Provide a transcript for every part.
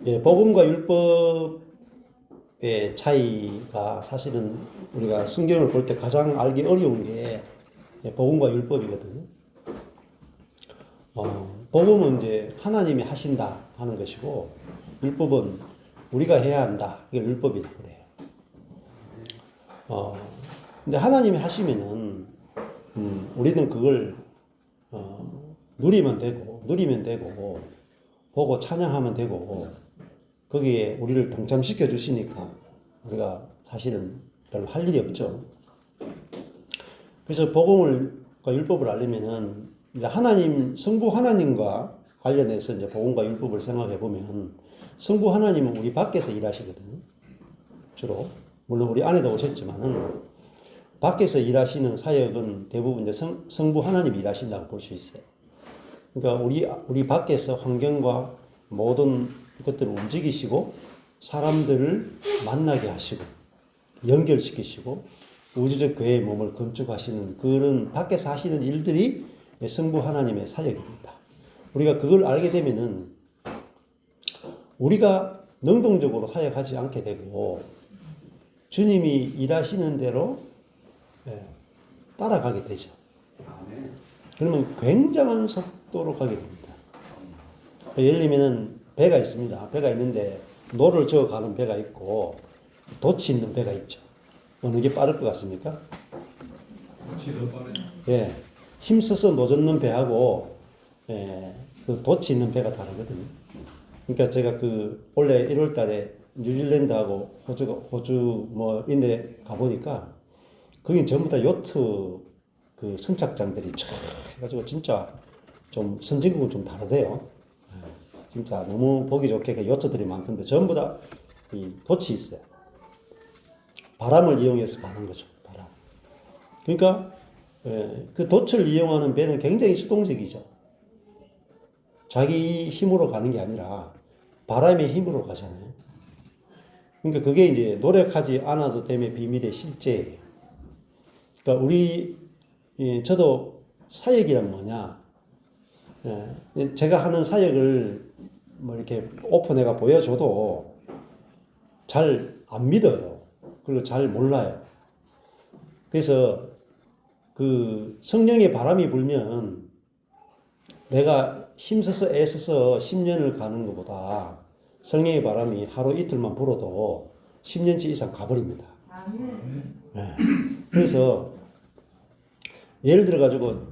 예, 복음과 율법의 차이가 사실은 우리가 성경을 볼 때 가장 알기 어려운 게 복음과 율법이거든요. 복음은 이제 하나님이 하신다 하는 것이고, 율법은 우리가 해야 한다. 이게 율법이라고 그래요. 근데 하나님이 하시면은, 우리는 그걸, 누리면 되고, 보고 찬양하면 되고, 거기에 우리를 동참시켜 주시니까 우리가 사실은 별로 할 일이 없죠. 그래서 복음과 율법을 알려면은 이제 성부 하나님과 관련해서 이제 복음과 율법을 생각해 보면, 성부 하나님은 우리 밖에서 일하시거든요. 주로. 물론 우리 안에도 오셨지만은 밖에서 일하시는 사역은 대부분 이제 성부 하나님이 일하신다고 볼 수 있어요. 그러니까 우리 밖에서 환경과 모든 것들을 움직이시고 사람들을 만나게 하시고 연결시키시고 우주적 교회의 몸을 건축하시는 그런 밖에서 하시는 일들이 성부 하나님의 사역입니다. 우리가 그걸 알게 되면은 우리가 능동적으로 사역하지 않게 되고 주님이 일하시는 대로 따라가게 되죠. 그러면 굉장한 속도로 가게 됩니다. 예를 들면 배가 있습니다. 배가 있는데 노를 저어 가는 배가 있고 돛이 있는 배가 있죠. 어느 게 빠를 것 같습니까? 예, 힘써서 노젓는 배하고 그 돛이 있는 배가 다르거든요. 그러니까 제가 올해 1월 달에 뉴질랜드하고 호주 인데 가보니까 거긴 전부 다 요트 선착장들이 쫙 해가지고 진짜 좀 선진국은 좀 다르대요. 진짜 너무 보기 좋게 요트들이 많던데 전부 다 이 돛이 있어요. 바람을 이용해서 가는 거죠. 바람. 그러니까 그 돛을 이용하는 배는 굉장히 수동적이죠. 자기 힘으로 가는 게 아니라 바람의 힘으로 가잖아요. 그러니까 그게 이제 노력하지 않아도 됨의 비밀의 실제예요. 그러니까 저도 사역이란 뭐냐? 제가 하는 사역을 이렇게 오픈해가 보여줘도 잘 안 믿어요. 그리고 잘 몰라요. 그래서 성령의 바람이 불면 내가 힘써서 애써서 10년을 가는 것보다 성령의 바람이 하루 이틀만 불어도 10년치 이상 가버립니다. 그래서 예를 들어가지고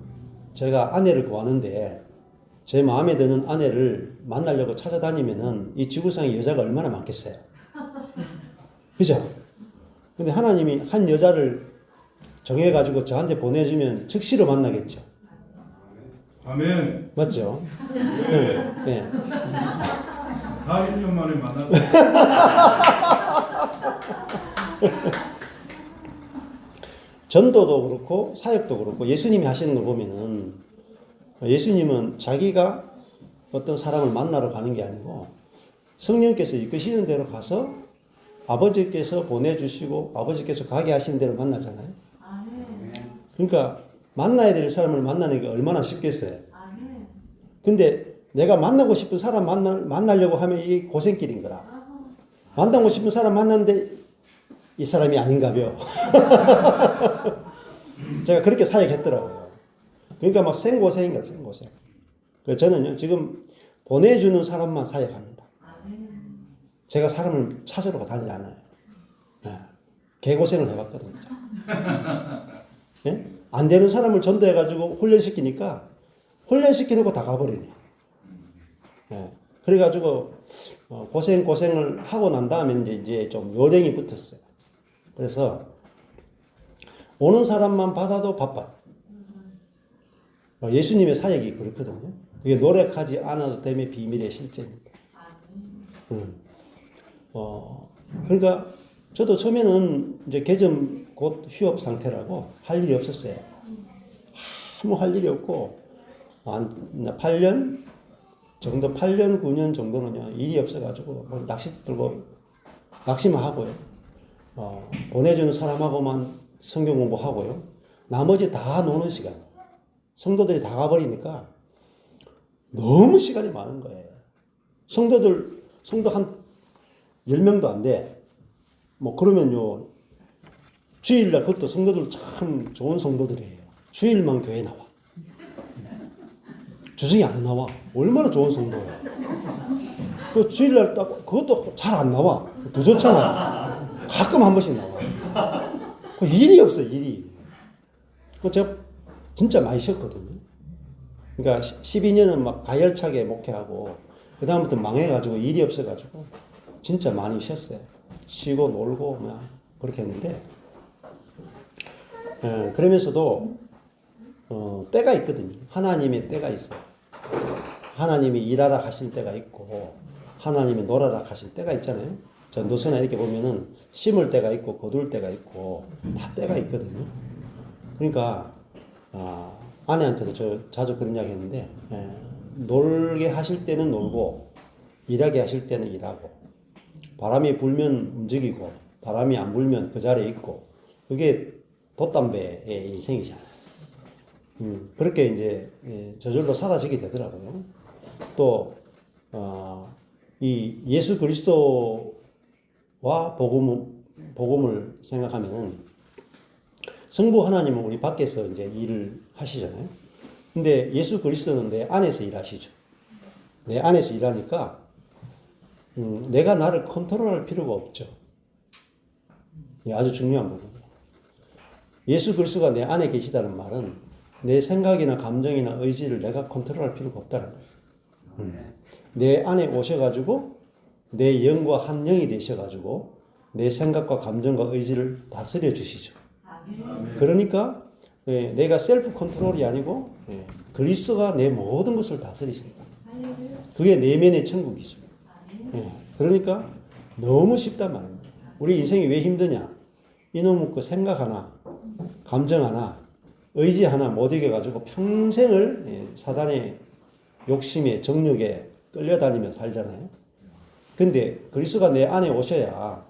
제가 아내를 구하는데 제 마음에 드는 아내를 만나려고 찾아다니면은 이 지구상에 여자가 얼마나 많겠어요. 그죠? 근데 하나님이 한 여자를 정해가지고 저한테 보내주면 즉시로 만나겠죠. 아멘. 맞죠? 네. 40년 만에 만났어요. 전도도 그렇고 사역도 그렇고 예수님이 하시는 걸 보면은 예수님은 자기가 어떤 사람을 만나러 가는 게 아니고 성령께서 이끄시는 대로 가서 아버지께서 보내주시고 아버지께서 가게 하시는 대로 만나잖아요. 그러니까 만나야 될 사람을 만나는 게 얼마나 쉽겠어요. 근데 내가 만나고 싶은 사람 만나려고 하면 이 고생길인 거라. 만나고 싶은 사람 만났는데 이 사람이 아닌가벼. 제가 그렇게 사역했더라고요. 그러니까 막 생고생인 거야, 생고생. 그래서 저는요, 지금 보내주는 사람만 사역합니다. 제가 사람을 찾으러 다니지 않아요. 개고생을 해봤거든요. 네? 안 되는 사람을 전도해가지고 훈련시키니까 훈련시키려고 다 가버리네. 그래가지고 고생을 하고 난 다음에 이제 좀 요령이 붙었어요. 그래서 오는 사람만 받아도 바빠요. 예수님의 사역이 그렇거든요. 그게 노력하지 않아도 됨의 비밀의 실제입니다. 그러니까 저도 처음에는 이제 개점 곧 휴업 상태라고 할 일이 없었어요. 아무 할 일이 없고 8년 정도, 8년, 9년 정도는 일이 없어가지고 낚시 들고 낚시만 하고요. 보내주는 사람하고만 성경 공부하고요. 나머지 다 노는 시간. 성도들이 다 가버리니까 너무 시간이 많은 거예요. 성도들 성도 한 10명도 안 돼. 뭐 그러면요 주일날 그것도 성도들 참 좋은 성도들이에요. 주일만 교회 나와. 주중에 안 나와. 얼마나 좋은 성도예요. 그 주일날 딱 그것도 잘 안 나와. 더 좋잖아요. 가끔 한 번씩 나와. 그 일이 없어요. 일이. 그 제가 진짜 많이 쉬었거든요. 그러니까 12년은 막 가열차게 목회하고 그 다음부터 망해가지고 일이 없어가지고 진짜 많이 쉬었어요. 쉬고 놀고 뭐 그렇게 했는데 그러면서도 때가 있거든요. 하나님의 때가 있어요. 하나님이 일하라 하실 때가 있고 하나님이 놀아라 하실 때가 있잖아요. 전도서나 이렇게 보면은 심을 때가 있고 거둘 때가 있고 다 때가 있거든요. 그러니까 아내한테도 저 자주 그런 이야기 했는데 놀게 하실 때는 놀고 일하게 하실 때는 일하고 바람이 불면 움직이고 바람이 안 불면 그 자리에 있고 그게 돛담배의 인생이잖아요. 그렇게 이제 저절로 사라지게 되더라고요. 또 이 예수 그리스도와 복음을 생각하면은 성부 하나님은 우리 밖에서 이제 일을 하시잖아요. 근데 예수 그리스도는 내 안에서 일하시죠. 내 안에서 일하니까 내가 나를 컨트롤할 필요가 없죠. 이게 아주 중요한 부분이에요. 예수 그리스도가 내 안에 계시다는 말은 내 생각이나 감정이나 의지를 내가 컨트롤할 필요가 없다는 거예요. 내 안에 오셔가지고 내 영과 한 영이 되셔가지고 내 생각과 감정과 의지를 다스려 주시죠. 그러니까 내가 셀프 컨트롤이 아니고 그리스도가 내 모든 것을 다스리신다. 그게 내면의 천국이죠. 그러니까 너무 쉽단 말입니다. 우리 인생이 왜 힘드냐? 이놈의 그 생각 하나, 감정 하나, 의지 하나 못 이겨가지고 평생을 사단의 욕심에 정욕에 끌려다니며 살잖아요. 근데 그리스도가 내 안에 오셔야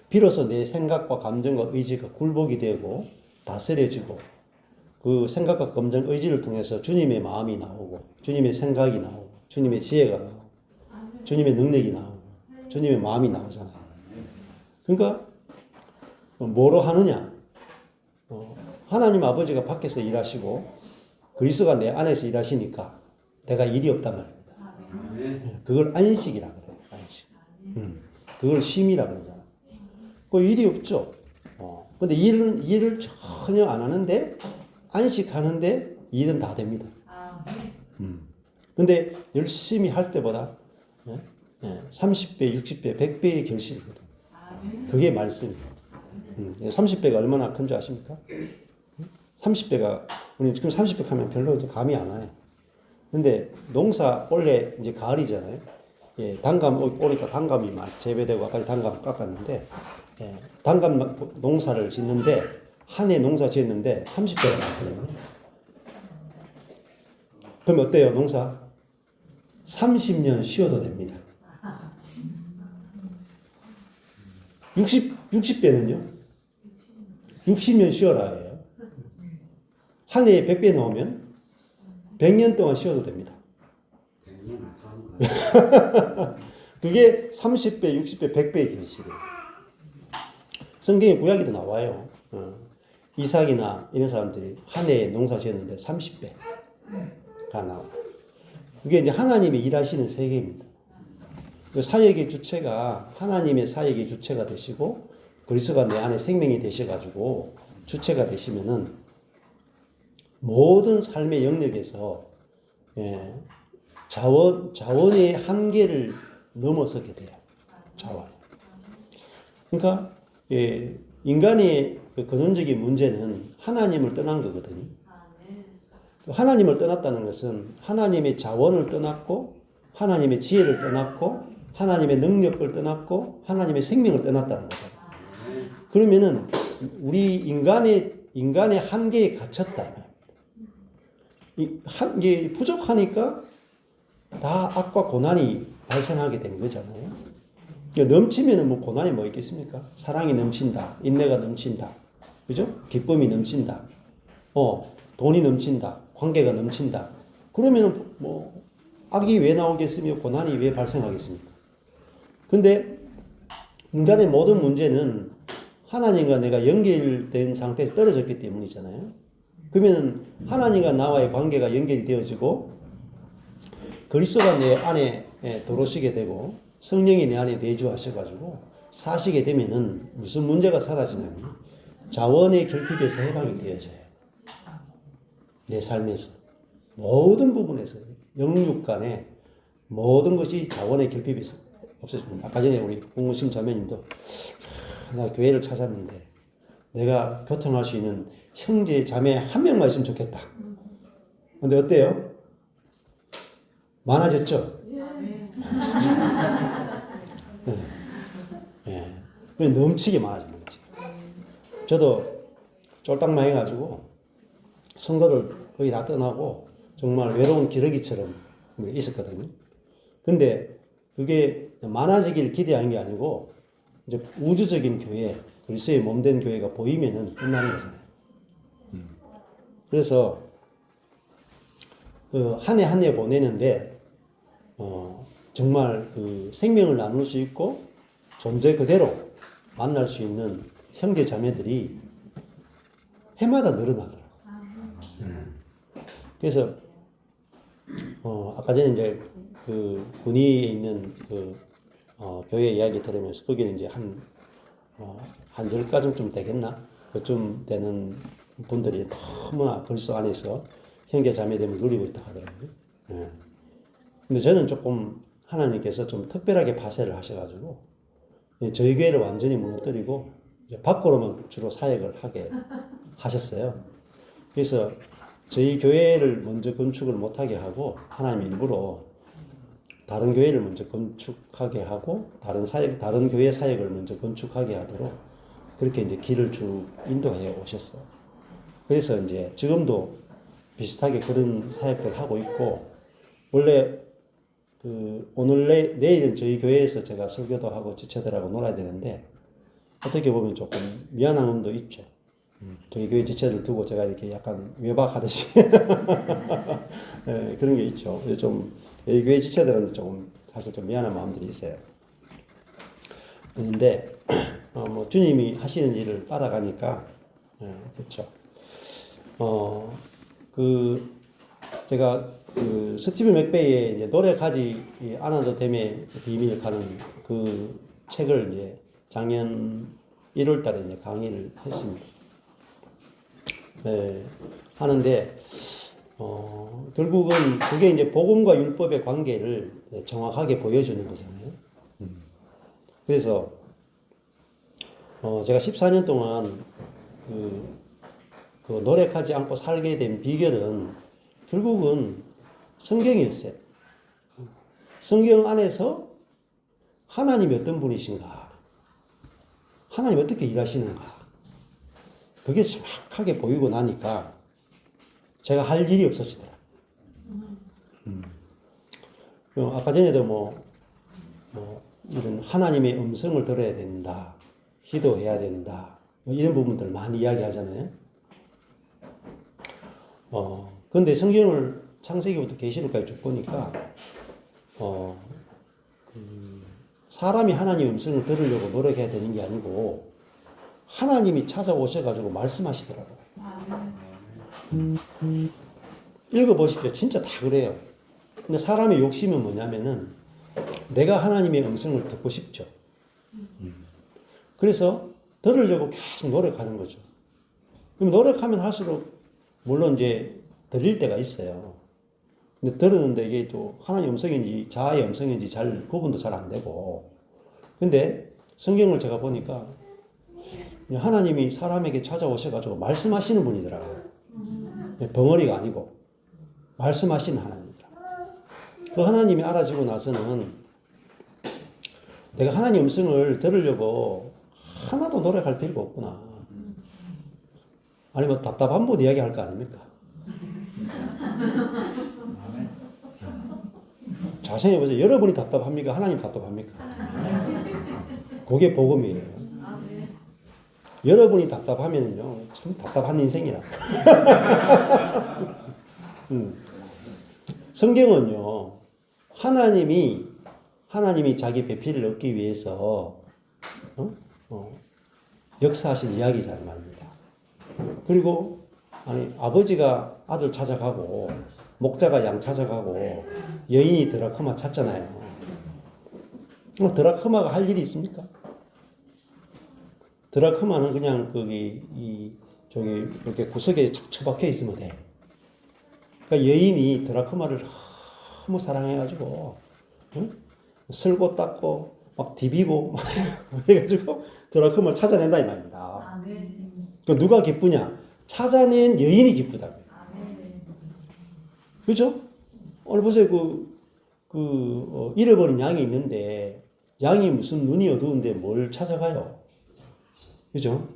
비로소 내 생각과 감정과 의지가 굴복이 되고 다스려지고 그 생각과 감정, 의지를 통해서 주님의 마음이 나오고 주님의 생각이 나오고 주님의 지혜가 나오고 주님의 능력이 나오고 주님의 마음이 나오잖아요. 그러니까 뭐로 하느냐? 하나님 아버지가 밖에서 일하시고 그리스도가 내 안에서 일하시니까 내가 일이 없단 말입니다. 그걸 안식이라 그래요. 안식. 그걸 쉼이라 그러잖아요. 그 일이 없죠. 근데 일을 전혀 안 하는데 안식하는데 일은 다 됩니다. 근데 열심히 할 때보다 30배, 60배, 100배의 결실이거든. 그게 말씀이에요. 30배가 얼마나 큰 줄 아십니까? 30배가, 우리 지금 30배 하면 별로 감이 안 와요. 근데 농사, 원래 이제 가을이잖아요. 단감 오니까 단감이 막 재배되고 아까 단감 깎았는데, 단감 농사를 짓는데, 한 해 농사 지었는데 30배가 나거든요. 그럼 어때요, 농사? 30년 쉬어도 됩니다. 60배는요? 60년 쉬어라예요. 한 해에 100배 나오면 100년 동안 쉬어도 됩니다. 그게 30배, 60배, 100배의 결실이에요. 성경에 구약에도 나와요. 이삭이나 이런 사람들이 한 해에 농사 지었는데 30배가 나와요. 그게 이제 하나님이 일하시는 세계입니다. 그 사역의 주체가 하나님의 사역의 주체가 되시고 그리스도가 내 안에 생명이 되셔가지고 주체가 되시면은 모든 삶의 영역에서 자원의 한계를 넘어서게 돼요. 자원. 그러니까 인간의 그 근원적인 문제는 하나님을 떠난 거거든요. 하나님을 떠났다는 것은 하나님의 자원을 떠났고 하나님의 지혜를 떠났고 하나님의 능력을 떠났고 하나님의 생명을 떠났다는 거죠. 그러면은 우리 인간의 한계에 갇혔다. 이게 부족하니까 다 악과 고난이 발생하게 된 거잖아요. 넘치면은 뭐 고난이 뭐 있겠습니까? 사랑이 넘친다, 인내가 넘친다, 그죠? 기쁨이 넘친다, 돈이 넘친다, 관계가 넘친다. 그러면은 뭐 악이 왜 나오겠으며 고난이 왜 발생하겠습니까? 근데 인간의 모든 문제는 하나님과 내가 연결된 상태에서 떨어졌기 때문이잖아요. 그러면 하나님과 나와의 관계가 연결이 되어지고 그리스도가 내 안에 들어오시게 되고 성령이 내 안에 내주하셔가지고 사시게 되면은 무슨 문제가 사라지냐면 자원의 결핍에서 해방이 되어져요. 내 삶에서 모든 부분에서 영육 간에 모든 것이 자원의 결핍에서 없어집니다. 아까 전에 우리 공무심 자매님도 나 교회를 찾았는데 내가 교통할 수 있는 형제 자매 한 명만 있으면 좋겠다. 근데 어때요? 많아졌죠? 네. 넘치게 많아진 거지. 저도 쫄딱만 해가지고 성도를 거의 다 떠나고 정말 외로운 기러기처럼 있었거든요. 근데 그게 많아지길 기대한 게 아니고 이제 우주적인 교회, 그리스도의 몸된 교회가 보이면은 끝나는 거잖아요. 그래서 그 한 해 한 해 보내는데 정말 그 생명을 나눌 수 있고 존재 그대로 만날 수 있는 형제 자매들이 해마다 늘어나더라고요. 그래서 아까 전에 이제 그 군위에 있는 그 교회 이야기 들으면서 거기는 이제 한 10가정쯤 되겠나? 그쯤 되는 분들이 너무나 그리스도 안에서 형제 자매됨을 누리고 있다 하더라고요. 예. 근데 저는 조금 하나님께서 좀 특별하게 파쇄를 하셔가지고 저희 교회를 완전히 무너뜨리고 이제 밖으로만 주로 사역을 하게 하셨어요. 그래서 저희 교회를 먼저 건축을 못하게 하고 하나님 일부러 다른 교회를 먼저 건축하게 하고 다른 교회 사역을 먼저 건축하게 하도록 그렇게 이제 길을 쭉 인도해 오셨어요. 그래서 이제 지금도 비슷하게 그런 사역들 하고 있고 원래 그 오늘 내일은 저희 교회에서 제가 설교도 하고 지체들하고 놀아야 되는데 어떻게 보면 조금 미안한 마음도 있죠. 저희 교회 지체들 두고 제가 이렇게 약간 외박하듯이 네, 그런 게 있죠. 좀 저희 교회 지체들은 조금 사실 좀 미안한 마음들이 있어요. 그런데 뭐 주님이 하시는 일을 따라가니까 그렇죠. 그 제가 그 스티븐 맥베이의 이제 노력하지 않아도 됨의 비밀 가는 그 책을 이제 작년 1월달에 이제 강의를 했습니다. 네, 하는데 결국은 그게 이제 복음과 율법의 관계를 정확하게 보여주는 거잖아요. 그래서 제가 14년 동안 그 노력하지 않고 살게 된 비결은 결국은 성경이었어요. 성경 안에서 하나님이 어떤 분이신가, 하나님 어떻게 일하시는가, 그게 정확하게 보이고 나니까 제가 할 일이 없어지더라. 아까 전에도 뭐 이런 하나님의 음성을 들어야 된다, 기도해야 된다, 뭐 이런 부분들 많이 이야기하잖아요. 근데 성경을 창세기부터 계시록까지 쭉 보니까 사람이 하나님의 음성을 들으려고 노력해야 되는 게 아니고 하나님이 찾아오셔가지고 말씀하시더라고요. 읽어보십시오. 진짜 다 그래요. 근데 사람의 욕심은 뭐냐면은 내가 하나님의 음성을 듣고 싶죠. 그래서 들으려고 계속 노력하는 거죠. 그럼 노력하면 할수록 물론 이제 들릴 때가 있어요. 근데 들었는데 이게 또 하나님 음성인지 자아의 음성인지 잘 구분도 잘 안 되고. 근데 성경을 제가 보니까 하나님이 사람에게 찾아오셔가지고 말씀하시는 분이더라고요. 벙어리가 아니고 말씀하시는 하나님이더라. 그 하나님이 알아지고 나서는 내가 하나님 음성을 들으려고 하나도 노력할 필요가 없구나. 아니 뭐 답답한 분 이야기할 거 아닙니까? 잘 생각해보세요. 여러분이 답답합니까? 하나님 답답합니까? 그게 복음이에요. 여러분이 답답하면요 참 답답한 인생이라. 성경은요 하나님이 자기 배필을 얻기 위해서 역사하신 이야기잖아요, 말입니다. 그리고 아버지가 아들 찾아가고 목자가 양 찾아가고 여인이 드라크마 찾잖아요. 드라크마가 할 일이 있습니까? 드라크마는 그냥 저기 이렇게 구석에 처박혀 있으면 돼. 그러니까 여인이 드라크마를 너무 사랑해가지고 쓸고 닦고 막 디비고 막 해가지고 드라크마를 찾아낸다 이 말입니다. 그 누가 기쁘냐? 찾아낸 여인이 기쁘다. 그렇죠? 오늘 보세요. 잃어버린 양이 있는데 양이 무슨 눈이 어두운데 뭘 찾아가요? 그죠?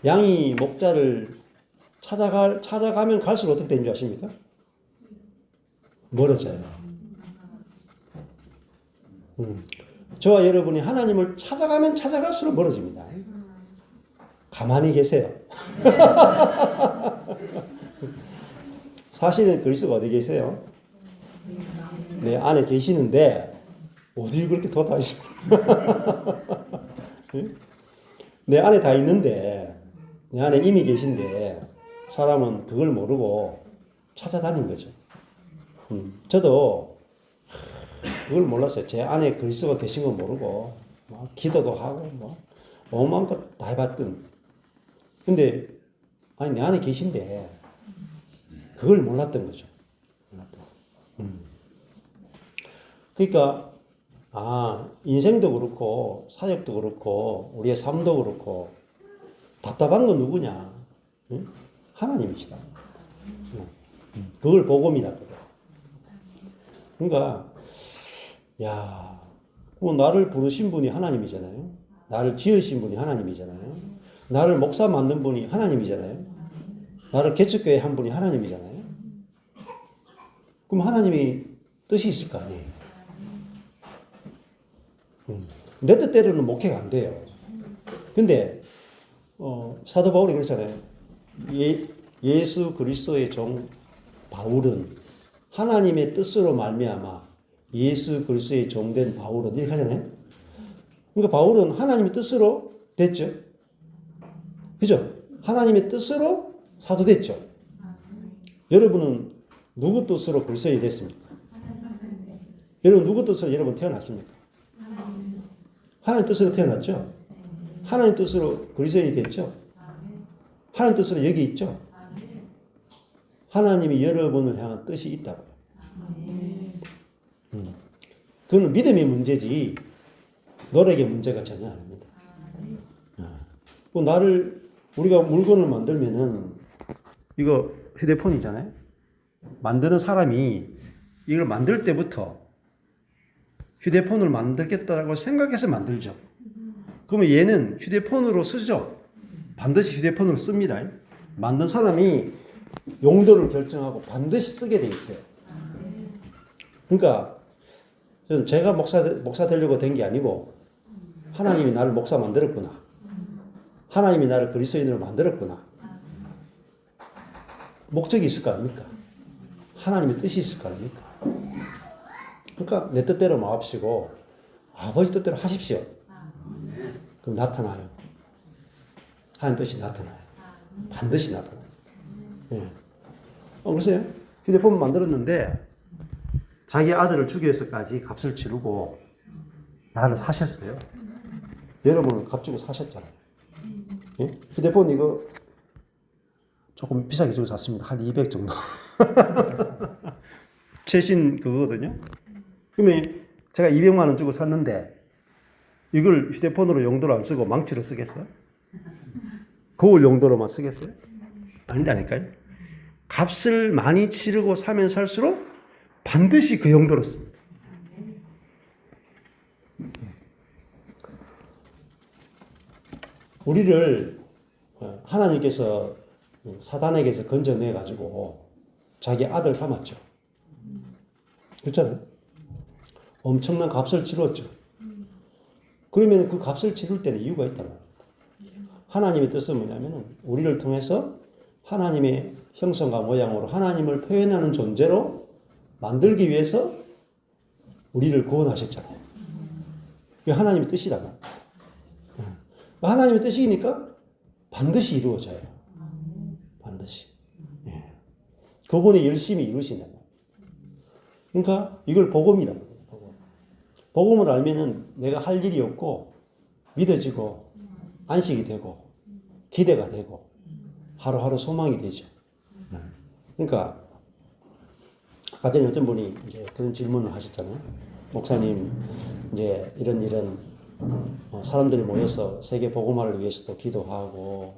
양이 목자를 찾아가면 갈수록 어떻게 되는 줄 아십니까? 멀어져요. 저와 여러분이 하나님을 찾아가면 찾아갈수록 멀어집니다. 가만히 계세요. 사실은 그리스도가 어디 계세요? 내 안에 계시는데 어디 그렇게 돌아다니시나? 내 안에 다 있는데 내 안에 이미 계신데 사람은 그걸 모르고 찾아다닌 거죠. 저도 그걸 몰랐어요. 제 안에 그리스도가 계신 거 모르고 막 기도도 하고 뭐 오만 것 다 해봤던. 근데 내 안에 계신데 그걸 몰랐던 거죠. 그러니까 인생도 그렇고 사역도 그렇고 우리의 삶도 그렇고 답답한 건 누구냐? 하나님이시다. 그걸 복음이다. 그러니까 나를 부르신 분이 하나님이잖아요. 나를 지으신 분이 하나님이잖아요. 나를 목사 만든 분이 하나님이잖아요. 나를 개척교회 한 분이 하나님이잖아요. 그럼 하나님이 뜻이 있을 거 아니에요. 내 뜻대로는 목회가 안 돼요. 근데 사도 바울이 그랬잖아요. 예수 그리스도의 종 바울은 하나님의 뜻으로 말미암아 예수 그리스도의 종된 바울은 이렇게 하잖아요. 그러니까 바울은 하나님의 뜻으로 됐죠. 그죠? 하나님의 뜻으로 사도 됐죠. 여러분은 누구 뜻으로 그리스도인이 됐습니까? 여러분 누구 뜻으로 여러분 태어났습니까? 하나님 뜻으로 태어났죠. 하나님 뜻으로 그리스도인이 됐죠. 하나님 뜻으로 여기 있죠. 하나님이 여러분을 향한 뜻이 있다고요. 그건 믿음의 문제지 노력의 문제가 전혀 아닙니다. 우리가 물건을 만들면은 이거 휴대폰이잖아요. 만드는 사람이 이걸 만들 때부터 휴대폰을 만들겠다고 생각해서 만들죠. 그러면 얘는 휴대폰으로 쓰죠. 반드시 휴대폰으로 씁니다. 만든 사람이 용도를 결정하고 반드시 쓰게 돼 있어요. 그러니까 제가 목사 되려고 된 게 아니고 하나님이 나를 목사 만들었구나. 하나님이 나를 그리스도인으로 만들었구나. 목적이 있을 거 아닙니까? 하나님의 뜻이 있을 거 아닙니까? 그러니까 내 뜻대로 마옵시고 아버지 뜻대로 하십시오. 그럼 나타나요. 하나님 뜻이 나타나요. 반드시 나타나요. 예. 그러세요? 휴대폰 만들었는데 자기 아들을 죽여서까지 값을 치르고 나를 사셨어요. 여러분은 값 주고 사셨잖아요. 예? 휴대폰 이거 조금 비싸게 주고 샀습니다. 한 200 정도. 최신 그거거든요. 그러면 제가 200만 원 주고 샀는데 이걸 휴대폰으로 용도로 안 쓰고 망치로 쓰겠어요? 거울 용도로만 쓰겠어요? 아니라니까요. 값을 많이 치르고 사면 살수록 반드시 그 용도로 씁니다. 우리를 하나님께서 사단에게서 건져내 가지고 자기 아들 삼았죠. 그렇잖아요. 엄청난 값을 치렀죠. 그러면 그 값을 치를 때는 이유가 있단 말입니다. 하나님의 뜻은 뭐냐면 우리를 통해서 하나님의 형성과 모양으로 하나님을 표현하는 존재로 만들기 위해서 우리를 구원하셨잖아요. 그게 하나님의 뜻이란 말이에요. 하나님의 뜻이니까 반드시 이루어져요. 반드시. 예. 그분이 열심히 이루신단 말이에요. 그러니까 이걸 복음이란 말이에요. 복음을 알면은 내가 할 일이 없고 믿어지고 안식이 되고 기대가 되고 하루하루 소망이 되죠. 그러니까 아까 전에 어떤 분이 이제 그런 질문을 하셨잖아요. 목사님, 이제 이런 사람들이 모여서 세계 복음화를 위해서도 기도하고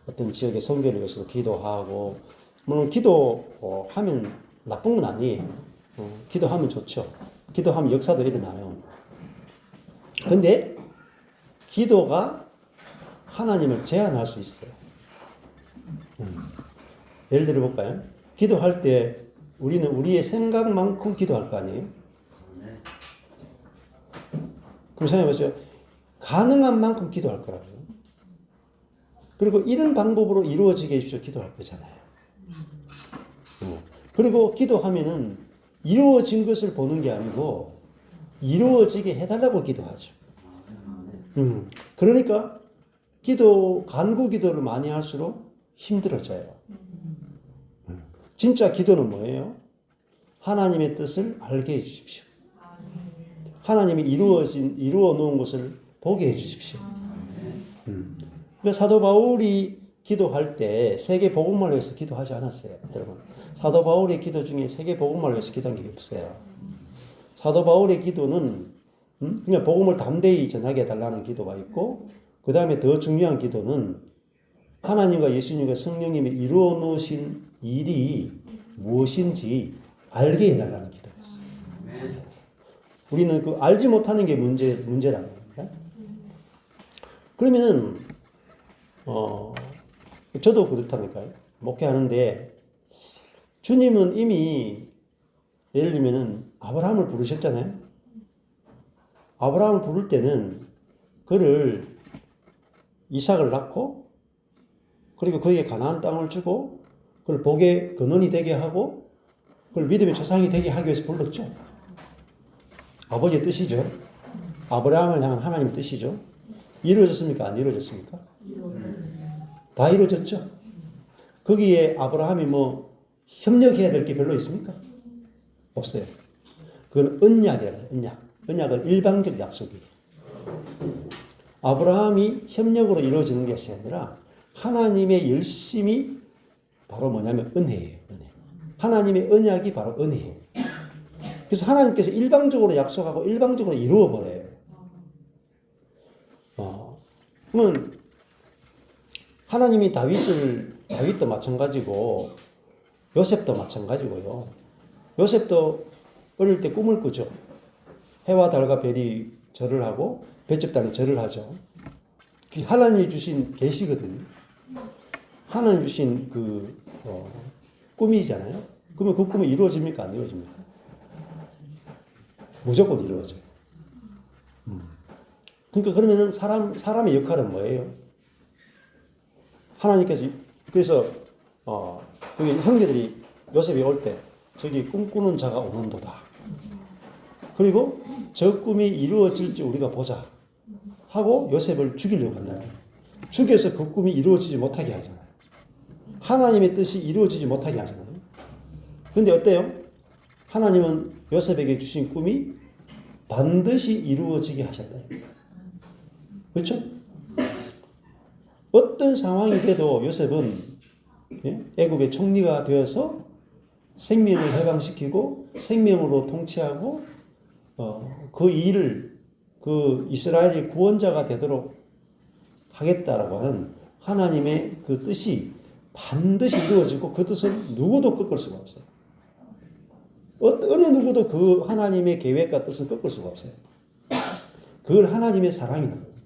어떤 지역의 선교를 위해서도 기도하고 물론 기도하면 나쁜 건 아니에요. 기도하면 좋죠. 기도하면 역사도 일어나요. 근데 기도가 하나님을 제한할 수 있어요. 예를 들어 볼까요? 기도할 때 우리는 우리의 생각만큼 기도할 거 아니에요? 그럼 생각해보세요. 가능한 만큼 기도할 거라고요. 그리고 이런 방법으로 이루어지게 해주셔 기도할 거잖아요. 그리고 기도하면은 이루어진 것을 보는 게 아니고 이루어지게 해달라고 기도하죠. 그러니까 간구 기도를 많이 할수록 힘들어져요. 진짜 기도는 뭐예요? 하나님의 뜻을 알게 해 주십시오. 하나님이 이루어 놓은 것을 보게 해 주십시오. 그러니까 사도 바울이 기도할 때 세계 복음화를 위해서 기도하지 않았어요. 여러분, 사도 바울의 기도 중에 세계 복음화를 위해서 기도한 게 없어요. 사도 바울의 기도는 그냥 복음을 담대히 전하게 해달라는 기도가 있고, 그 다음에 더 중요한 기도는 하나님과 예수님과 성령님이 이루어 놓으신 일이 무엇인지 알게 해달라는 기도였어요. 우리는 그 알지 못하는 게 문제란 말입니다. 그러면은 저도 그렇다니까요. 목회하는데 주님은 이미 예를 들면은 아브라함을 부르셨잖아요. 아브라함을 부를 때는 그를 이삭을 낳고 그리고 그에게 가나안 땅을 주고 그걸 복의 근원이 되게 하고 그걸 믿음의 조상이 되게 하기 위해서 불렀죠. 아버지의 뜻이죠. 아브라함을 향한 하나님의 뜻이죠. 이루어졌습니까? 안 이루어졌습니까? 다 이루어졌죠. 거기에 아브라함이 협력해야 될 게 별로 있습니까? 없어요. 그건 언약이에요. 언약은 일방적 약속이에요. 아브라함이 협력으로 이루어지는 것이 아니라 하나님의 열심이 바로 뭐냐면 은혜예요. 은혜. 하나님의 언약이 바로 은혜예요. 그래서 하나님께서 일방적으로 약속하고 일방적으로 이루어버려요. 그러면 하나님이 다윗도 마찬가지고 요셉도 마찬가지고요. 요셉도 어릴 때 꿈을 꾸죠. 해와 달과 별이 절을 하고 별집 땅이 절을 하죠. 하나님이 주신 계시거든요. 하나님 주신 꿈이잖아요. 그러면 그 꿈이 이루어집니까? 안 이루어집니까? 무조건 이루어져요. 그러니까 그러면은 사람의 역할은 뭐예요? 하나님께서 그래서 그 형제들이 요셉이 올 때 저기 꿈꾸는 자가 오는도다. 그리고 저 꿈이 이루어질지 우리가 보자 하고 요셉을 죽이려고 한다. 죽여서 그 꿈이 이루어지지 못하게 하잖아요. 하나님의 뜻이 이루어지지 못하게 하잖아요. 그런데 어때요? 하나님은 요셉에게 주신 꿈이 반드시 이루어지게 하셨다. 그렇죠? 어떤 상황이 돼도 요셉은 애굽의 총리가 되어서 생명을 해방시키고 생명으로 통치하고 그 일을 그 이스라엘의 구원자가 되도록 하겠다라고 하는 하나님의 그 뜻이 반드시 이루어지고 그 뜻은 누구도 꺾을 수가 없어요. 어느 누구도 그 하나님의 계획과 뜻을 꺾을 수가 없어요. 그걸 하나님의 사랑이라는 겁니다.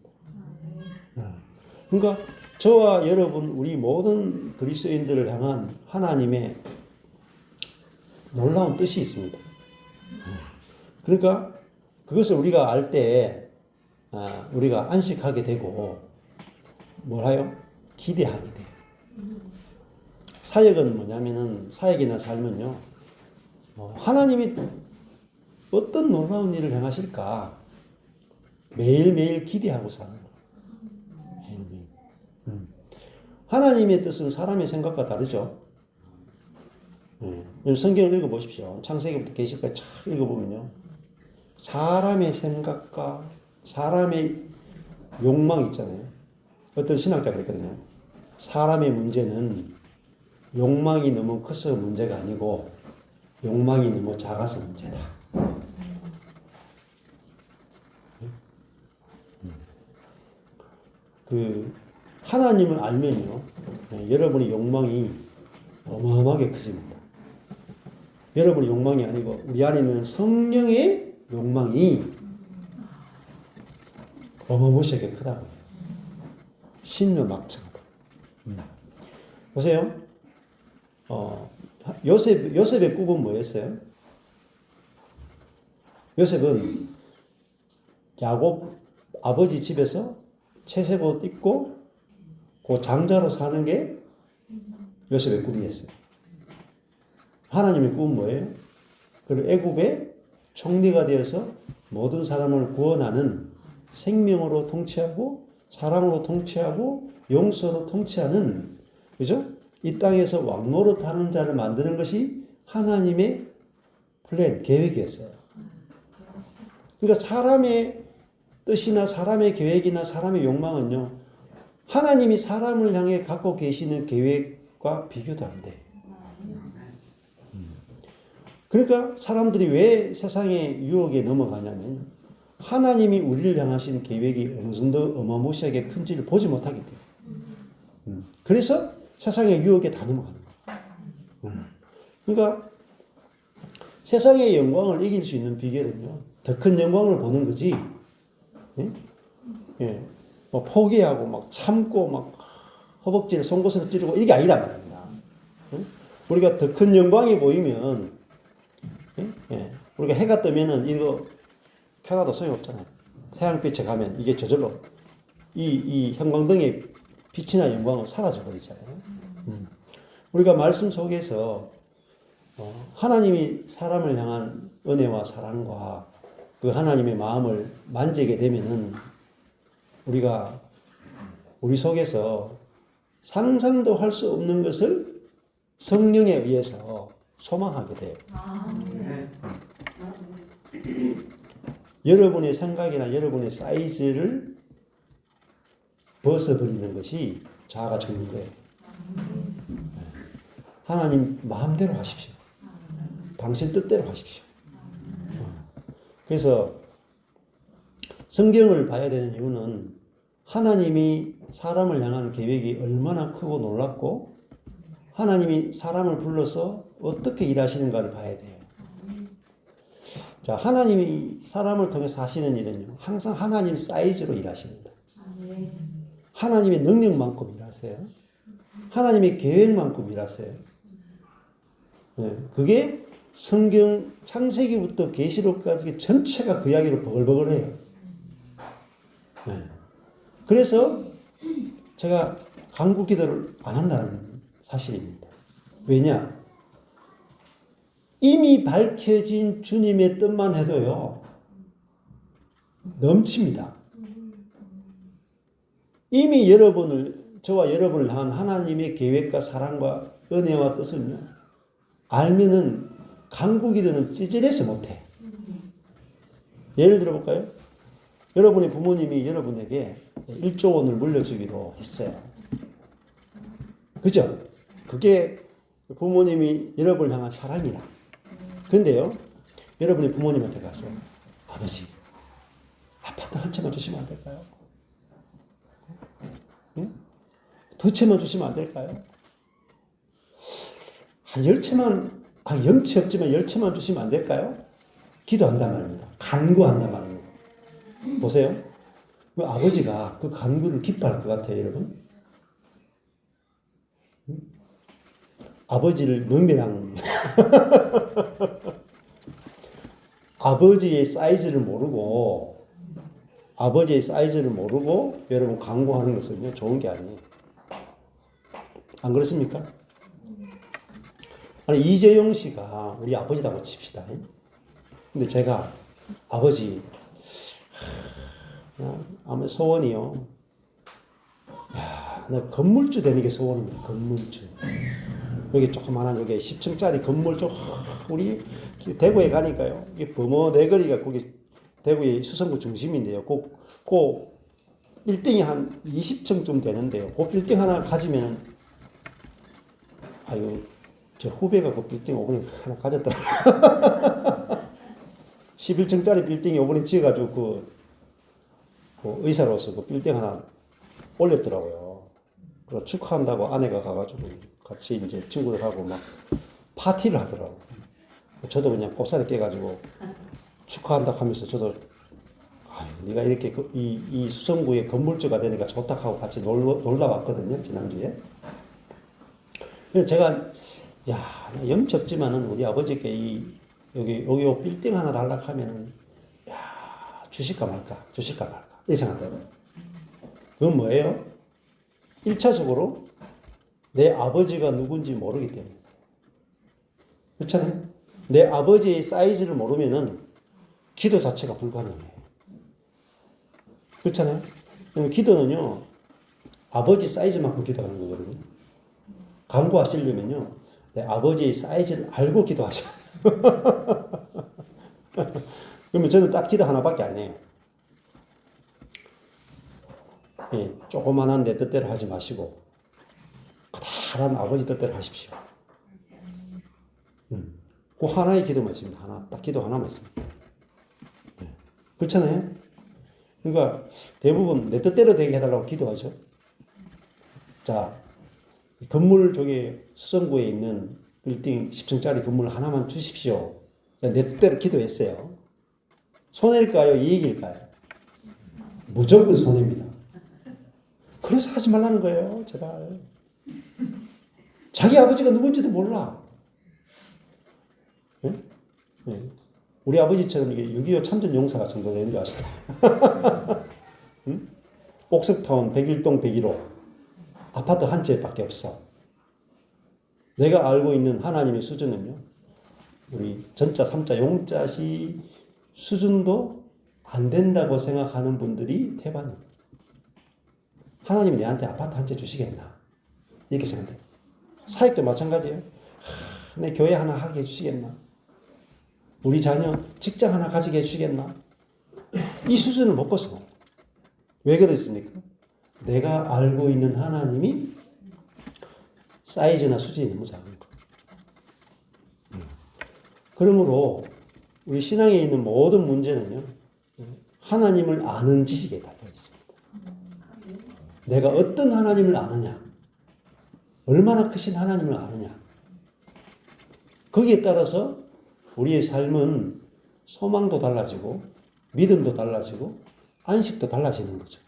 그러니까 저와 여러분 우리 모든 그리스도인들을 향한 하나님의 놀라운 뜻이 있습니다. 그러니까 그것을 우리가 알 때 우리가 안식하게 되고 뭐라요? 기대하게 돼요. 사역은 뭐냐면은 사역이나 삶은요 하나님이 어떤 놀라운 일을 행하실까 매일매일 기대하고 사는 거예요. 매일매일. 하나님의 뜻은 사람의 생각과 다르죠. 성경을 읽어보십시오. 창세기부터 계시까지 쫙 읽어보면요. 사람의 생각과 사람의 욕망 있잖아요. 어떤 신학자가 그랬거든요. 사람의 문제는 욕망이 너무 커서 문제가 아니고 욕망이 너무 작아서 문제다. 하나님을 알면요, 여러분의 욕망이 어마어마하게 커집니다. 여러분의 욕망이 아니고 우리 안에 있는 성령의 욕망이 어마무시하게 크다고요. 신묘막청하다. 보세요. 요셉의 꿈은 뭐였어요? 요셉은 야곱 아버지 집에서 채색 옷 입고 그 장자로 사는 게 요셉의 꿈이었어요. 하나님의 꿈은 뭐예요? 그 애굽의 총리가 되어서 모든 사람을 구원하는 생명으로 통치하고 사랑으로 통치하고 용서로 통치하는, 그죠? 이 땅에서 왕노릇 하는 자를 만드는 것이 하나님의 플랜, 계획이었어요. 그러니까 사람의 뜻이나 사람의 계획이나 사람의 욕망은요, 하나님이 사람을 향해 갖고 계시는 계획과 비교도 안 돼. 그러니까 사람들이 왜 세상의 유혹에 넘어가냐면 하나님이 우리를 향하신 계획이 어느 정도 어마무시하게 큰지를 보지 못하기 때문에. 그래서 세상의 유혹에 다 넘어가는 거예요. 그러니까 세상의 영광을 이길 수 있는 비결은요, 더 큰 영광을 보는 거지. 예? 예. 뭐 포기하고 막 참고 막 허벅지를 송곳으로 찌르고 이게 아니란 말입니다. 예? 우리가 더 큰 영광이 보이면, 예? 우리가 해가 뜨면은 이거 켜놔도 소용없잖아요. 태양빛에 가면 이게 저절로 이 형광등의 빛이나 영광은 사라져 버리잖아요. 우리가 말씀 속에서 하나님이 사람을 향한 은혜와 사랑과 그 하나님의 마음을 만지게 되면은 우리가 우리 속에서 상상도 할 수 없는 것을 성령에 의해서 소망하게 돼요. 여러분의 생각이나 여러분의 사이즈를 벗어버리는 것이 자아가 죽는 거예요. 하나님 마음대로 하십시오. 당신 뜻대로 하십시오. 그래서 성경을 봐야 되는 이유는 하나님이 사람을 향한 계획이 얼마나 크고 놀랍고 하나님이 사람을 불러서 어떻게 일하시는가를 봐야 돼요. 자, 하나님이 사람을 통해서 하시는 일은요, 항상 하나님 사이즈로 일하십니다. 하나님의 능력만큼 일하세요. 하나님의 계획만큼 일하세요. 네, 그게 성경 창세기부터 계시록까지 전체가 그 이야기로 버글버글해요. 네. 그래서 제가 간구 기도를 안 한다는 사실입니다. 왜냐? 이미 밝혀진 주님의 뜻만 해도요, 넘칩니다. 이미 저와 여러분을 향한 하나님의 계획과 사랑과 은혜와 뜻을요, 알면은 간구 기도는 찌질해서 못해. 예를 들어볼까요? 여러분의 부모님이 여러분에게 1조 원을 물려주기로 했어요. 그죠? 그게 부모님이 여러분을 향한 사랑이다. 근데요, 여러분이 부모님한테 가서 아버지, 아파트 한 채만 주시면 안 될까요? 응? 2채만 주시면 안 될까요? 한 10채만, 염치 없지만 10채만 주시면 안 될까요? 기도한단 말입니다. 간구한단 말입니다. 보세요. 아버지가 그 간구를 기뻐할 것 같아요, 여러분? 아버지를 능멸한 아버지의 사이즈를 모르고 여러분 간구하는 것은요, 좋은 게 아니에요. 안 그렇습니까? 아니, 이재용 씨가 우리 아버지라고 칩시다. 근데 제가 아버지 그냥 아무 소원이요. 야, 나 건물주 되는 게 소원입니다. 건물주. 여기 조그만한 여기 10층짜리 건물 좀 우리 대구에 가니까요. 이 범어 내거리가 거기 대구의 수성구 중심인데요. 그 빌딩이 한 20층쯤 되는데요. 그 빌딩 하나 가지면은 아유 제 후배가 그 빌딩 5번에 하나 가졌더라고요. 11층짜리 빌딩이 5번에 지어가지고 그 의사로서 그 빌딩 하나 올렸더라고요. 그래서 축하한다고 아내가 가가지고 같이 이제 친구들하고 막 파티를 하더라고요. 저도 그냥 곱살이 깨가지고 축하한다 하면서 저도 아유, 네가 이렇게 이 수성구의 건물주가 되니까 좋다 하고 같이 놀다 왔거든요. 지난주에. 그래서 제가 야, 염치 없지만은 우리 아버지께 여기 빌딩 하나 달라 하면은 야, 주실까 말까 이 생각하더라고요. 그건 뭐예요? 1차적으로 내 아버지가 누군지 모르기 때문에. 그렇잖아요? 내 아버지의 사이즈를 모르면은 기도 자체가 불가능해요. 그렇잖아요? 기도는요, 아버지 사이즈만큼 기도하는 거거든요. 간구하시려면요, 내 아버지의 사이즈를 알고 기도하셔야 돼요. 그러면 저는 딱 기도 하나밖에 안 해요. 예, 조그만한 내 뜻대로 하지 마시고, 커다란 아버지 뜻대로 하십시오. 그 하나의 기도만 있습니다. 하나, 딱 기도 하나만 있습니다. 예. 그렇잖아요? 그러니까 대부분 내 뜻대로 되게 해달라고 기도하죠. 자, 건물 저기 수성구에 있는 빌딩 10층짜리 건물 하나만 주십시오. 내 뜻대로 기도했어요. 손해일까요? 이익일까요? 무조건 손해입니다. 그래서 하지 말라는 거예요. 제발. 자기 아버지가 누군지도 몰라. 예? 예. 우리 아버지처럼 이게 6.25 참전용사가 정도 되는 줄 아시죠? 응? 옥석타운 101동 101호 아파트 한 채밖에 없어. 내가 알고 있는 하나님의 수준은요. 우리 전자, 삼자, 용자시 수준도 안 된다고 생각하는 분들이 태반입니다. 하나님이 내한테 아파트 한 채 주시겠나? 이렇게 생각해요. 사역도 마찬가지예요. 내 교회 하나 하게 해주시겠나? 우리 자녀 직장 하나 가지게 해주시겠나? 이 수준을 못 벗어. 왜 그렇습니까? 내가 알고 있는 하나님이 사이즈나 수준이 너무 작은 거예요. 그러므로 우리 신앙에 있는 모든 문제는요. 하나님을 아는 지식에 달려 있습니다. 내가 어떤 하나님을 아느냐, 얼마나 크신 하나님을 아느냐, 거기에 따라서 우리의 삶은 소망도 달라지고 믿음도 달라지고 안식도 달라지는 거죠.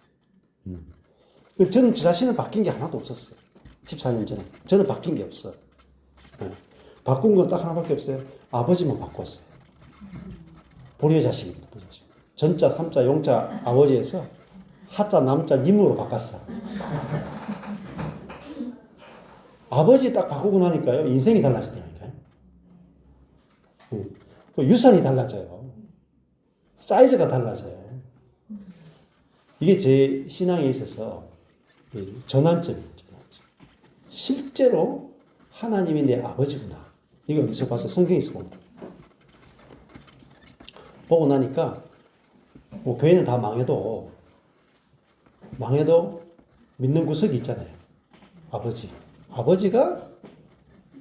저는 저 자신은 바뀐 게 하나도 없었어요. 14년 전에. 저는 바뀐 게 없어요. 바꾼 건 딱 하나밖에 없어요. 아버지만 바꿨어요. 불효 자식입니다. 자식. 전자, 삼자, 용자 아버지에서 하자, 남자, 님으로 바꿨어. 아버지 딱 바꾸고 나니까요. 인생이 달라지더라니까요. 그 유산이 달라져요. 사이즈가 달라져요. 이게 제 신앙에 있어서 전환점이에요. 실제로 하나님이 내 아버지구나. 이거 어디서 봤어? 성경에서 본 거예요. 보고 나니까 뭐 교회는 다 망해도 믿는 구석이 있잖아요. 아버지. 아버지가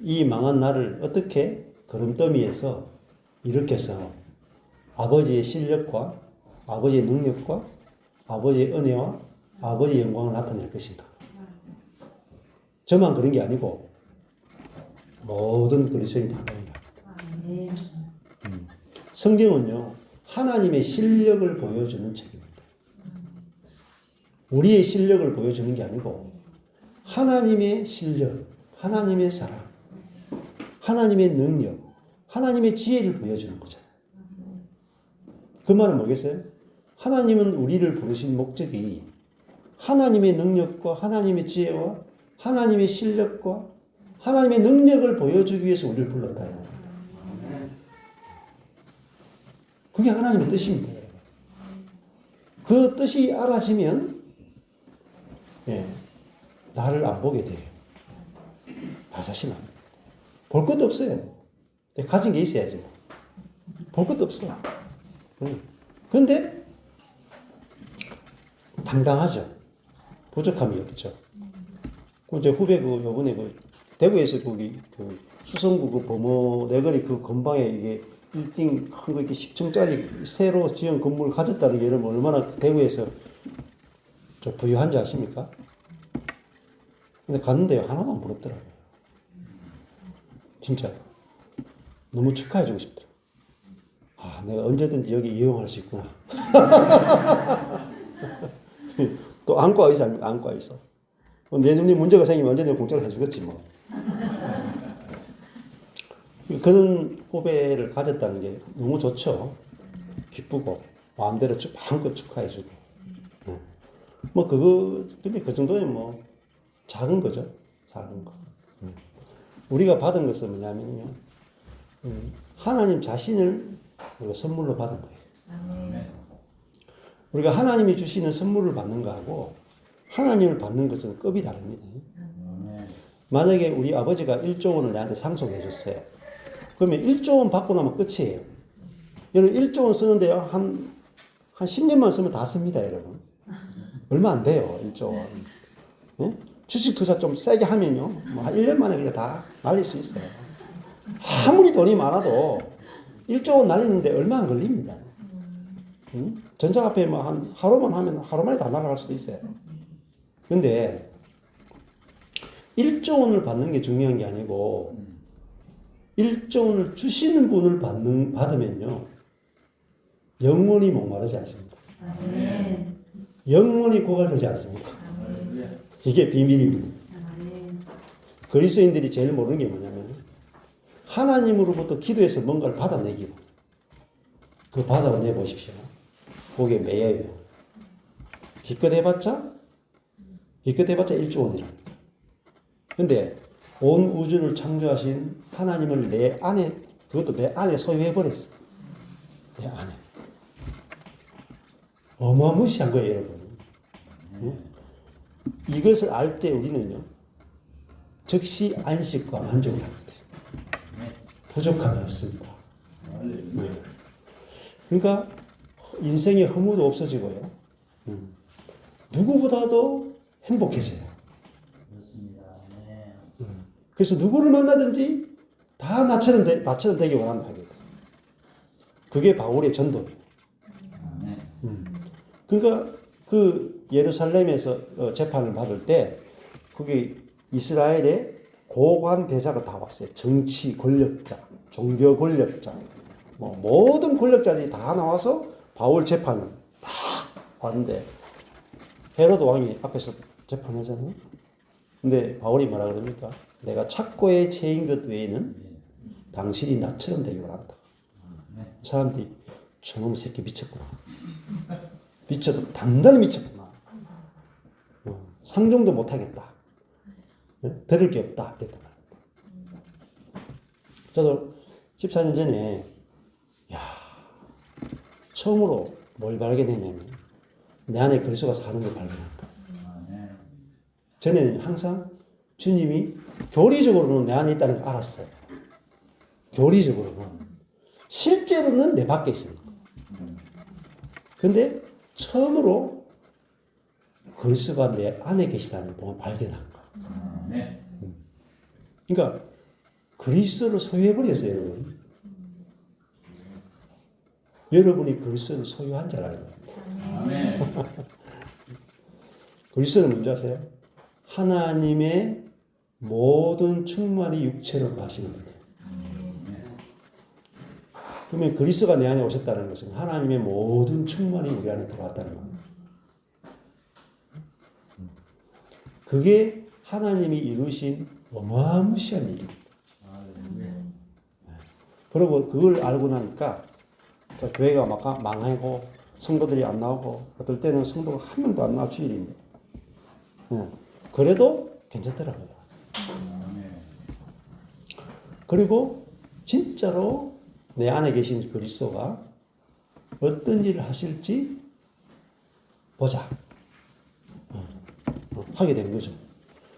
이 망한 나를 어떻게 걸음더미에서 일으켜서 아버지의 실력과 아버지의 능력과 아버지의 은혜와 아버지의 영광을 나타낼 것인가. 저만 그런 게 아니고 모든 그리스도인이 다 동의합니다. 성경은요. 하나님의 실력을 보여주는 책입니다. 우리의 실력을 보여주는 게 아니고 하나님의 실력, 하나님의 사랑, 하나님의 능력, 하나님의 지혜를 보여주는 거잖아요. 그 말은 뭐겠어요? 하나님은 우리를 부르신 목적이 하나님의 능력과 하나님의 지혜와 하나님의 실력과 하나님의 능력을 보여주기 위해서 우리를 불렀다는 겁니다. 그게 하나님의 뜻입니다. 여러분. 그 뜻이 알아지면 예, 나를 안 보게 돼요. 나 자신 안 볼 것도 없어요. 가진 게 있어야지. 볼 것도 없어. 그런데 당당하죠. 부족함이 없죠. 그 이제 후배 요번에 대구에서 거기 수성구 범어 내거리 근방에 이게 빌딩 큰 거 이렇게 10층짜리 새로 지은 건물을 가졌다는 게 여러분 얼마나 대구에서 저 부유한지 아십니까? 근데 갔는데요. 하나도 안 부럽더라고요. 진짜. 너무 축하해주고 싶더라. 아, 내가 언제든지 여기 이용할 수 있구나. 또 안과 의사 아닙니까? 안과 의사. 내 눈에 문제가 생기면 언제든지 공짜로 해주겠지 뭐. 그런 후배를 가졌다는 게 너무 좋죠. 기쁘고 마음대로 마음껏 축하해주고. 뭐 근데 그 정도면 뭐 작은 거죠. 작은 거. 우리가 받은 것은 뭐냐면요. 하나님 자신을 우리가 선물로 받은 거예요. 우리가 하나님이 주시는 선물을 받는 거하고 하나님을 받는 것은 급이 다릅니다. 만약에 우리 아버지가 1조 원을 내한테 상속해 줬어요. 그러면 1조 원 받고 나면 끝이에요. 여러분 1조 원 쓰는데요. 한 10년만 쓰면 다 씁니다. 여러분. 얼마 안 돼요. 1조 원. 네? 주식 투자 좀 세게 하면요. 뭐 한 1년 만에 그냥 다 날릴 수 있어요. 아무리 돈이 많아도 1조 원 날리는데 얼마 안 걸립니다. 전자화폐 뭐 한 하루만 하면 하루 만에 다 날아갈 수도 있어요. 근데 1조 원을 받는 게 중요한 게 아니고 1조 원을 주시는 분을 받으면요. 영원히 목마르지 않습니다. 영원히 고갈되지 않습니다. 이게 비밀입니다. 그리스도인들이 제일 모르는 게 뭐냐면 하나님으로부터 기도해서 뭔가를 받아내기고 그 받아내 보십시오. 그게 매여요. 기껏 해봤자 1조 원이라니까. 근데 온 우주를 창조하신 하나님을 내 안에, 그것도 내 안에 소유해버렸어. 내 안에. 어마무시한 거예요, 여러분. 응? 이것을 알 때 우리는요, 즉시 안식과 만족을 합니다. 부족함이 없습니다. 네. 그러니까 인생의 허무도 없어지고요. 누구보다도 행복해져요. 그래서 누구를 만나든지 다 나처럼 되기 원한다. 그게 바울의 전도예요. 그러니까 그 예루살렘에서 재판을 받을 때 그게 이스라엘의 고관 대자가 다 왔어요. 정치 권력자, 종교 권력자, 뭐 모든 권력자들이 다 나와서 바울 재판을 다 왔는데 헤로드 왕이 앞에서 재판하잖아요. 근데 바울이 뭐라 그럽니까? 내가 착고에 채인 것 외에는 당신이 나처럼 되기 원한다. 사람들이 저놈 새끼 미쳤구나. 미쳐도 단단히 미쳤구나. 상종도 못하겠다. 들을 게 없다. 그랬단 말입니다. 저도 14년 전에 처음으로 뭘 발견했냐면 내 안에 그리스도가 사는 걸 발견한 거예요. 전에는 항상 주님이 교리적으로는 내 안에 있다는 걸 알았어요. 교리적으로는. 실제로는 내 밖에 있습니다. 근데 처음으로 그리스도가 내 안에 계시다는 걸 발견한 거예요. 그러니까 그리스도를 소유해버렸어요, 여러분. 여러분이 그리스도를 소유한 줄 알아요. 그리스도는 뭔지 아세요? 하나님의 모든 충만이 육체로 가시는 분이에요. 그러면 그리스도가 내 안에 오셨다는 것은 하나님의 모든 충만이 우리 안에 들어왔다는 겁니다. 그게 하나님이 이루신 어마무시한 일입니다. 그리고 그걸 알고 나니까 교회가 막 망하고 성도들이 안 나오고 어떨 때는 성도가 한 명도 안 나와 주일인데 그래도 괜찮더라고요. 그리고 진짜로 내 안에 계신 그리스도가 어떤 일을 하실지 보자. 하게 된 거죠.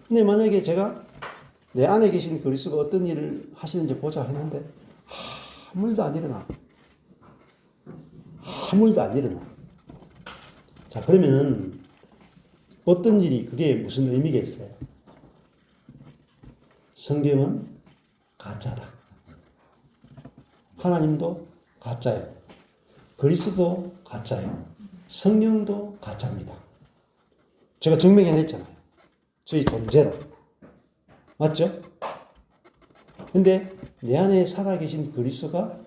근데 만약에 제가 내 안에 계신 그리스도가 어떤 일을 하시는지 보자 했는데 아무 일도 안 일어나. 아무 일도 안 일어나. 자, 그러면 어떤 일이 그게 무슨 의미가 있어요? 성경은 가짜다. 하나님도 가짜예요. 그리스도 가짜예요. 성령도 가짜입니다. 제가 증명해냈잖아요. 저희 존재로. 맞죠? 근데 내 안에 살아계신 그리스도가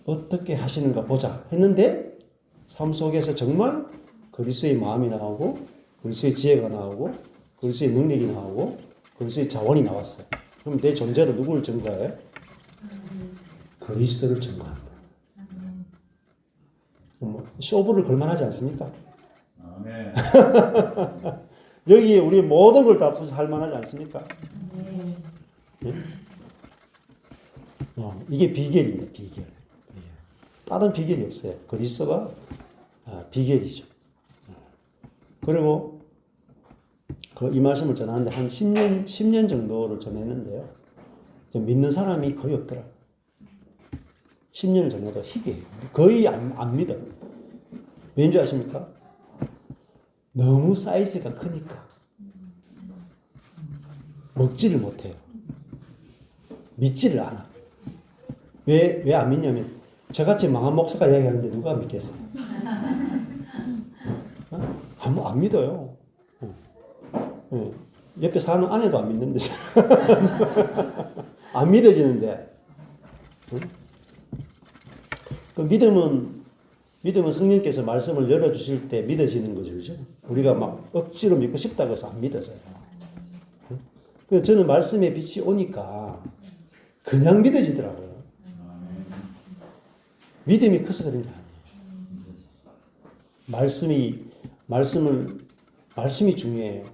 어떻게 하시는가 보자 했는데 삶 속에서 정말 그리스도의 마음이 나오고 그리스도의 지혜가 나오고 그리스도의 능력이 나오고 그리스도의 자원이 나왔어요. 그럼 내 존재로 누구를 증거해요? 그리스도를 증거한다. 쇼부를 걸만하지 않습니까? 아멘. 여기에 우리 모든 걸 다 투자할 만하지 않습니까? 네? 이게 비결입니다. 비결. 다른 비결이 없어요. 그리스도가 비결이죠. 그리고 이 말씀을 전하는데 한 10년 정도를 전했는데요. 믿는 사람이 거의 없더라고요. 10년을 전해도 희귀해요. 거의 안 믿어요. 왠지 아십니까? 너무 사이즈가 크니까. 먹지를 못해요. 믿지를 않아. 왜 안 믿냐면, 저같이 망한 목사가 이야기하는데 누가 믿겠어요? 안 믿어요. 옆에 사는 아내도 안 믿는데. 안 믿어지는데. 그 믿음은 성령께서 말씀을 열어주실 때 믿어지는 거죠. 그죠? 우리가 막 억지로 믿고 싶다고 해서 안 믿어져요. 그래서 저는 말씀의 빛이 오니까 그냥 믿어지더라고요. 믿음이 커서 그런 게 아니에요. 말씀이 중요해요.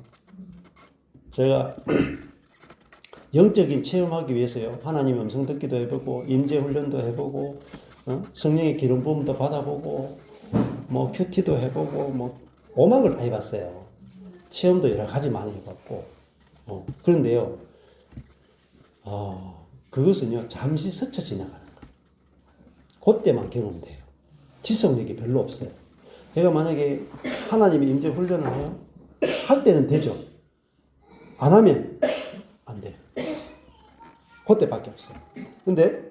제가 영적인 체험하기 위해서요. 하나님 음성 듣기도 해보고 임재 훈련도 해보고 성령의 기름 부음도 받아보고 뭐 큐티도 해보고 뭐 오만 걸 다 해봤어요. 체험도 여러 가지 많이 해봤고 그런데요. 그것은요 잠시 스쳐 지나가는 거예요. 그때만 경험돼요. 지속력이 별로 없어요. 제가 만약에 하나님의 임재 훈련을 해요. 할 때는 되죠. 안 하면 안 돼요. 그때밖에 없어요. 근데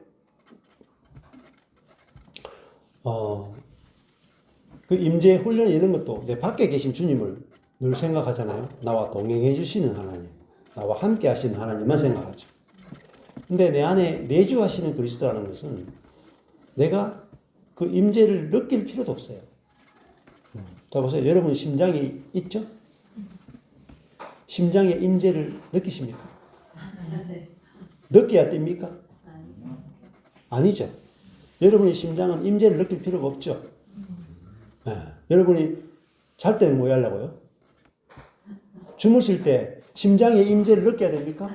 그 임재 훈련 이런 것도 내 밖에 계신 주님을 늘 생각하잖아요. 나와 동행해 주시는 하나님, 나와 함께 하시는 하나님만 생각하죠. 근데 내 안에 내주하시는 그리스도라는 것은 내가 그 임재를 느낄 필요도 없어요. 자 보세요. 여러분 심장이 있죠? 심장의 임재를 느끼십니까? 느껴야 띱니까? 아니죠. 여러분의 심장은 임재를 느낄 필요가 없죠. 여러분이 잘 때는 뭐 하려고요? 주무실 때 심장의 임재를 느껴야 됩니까?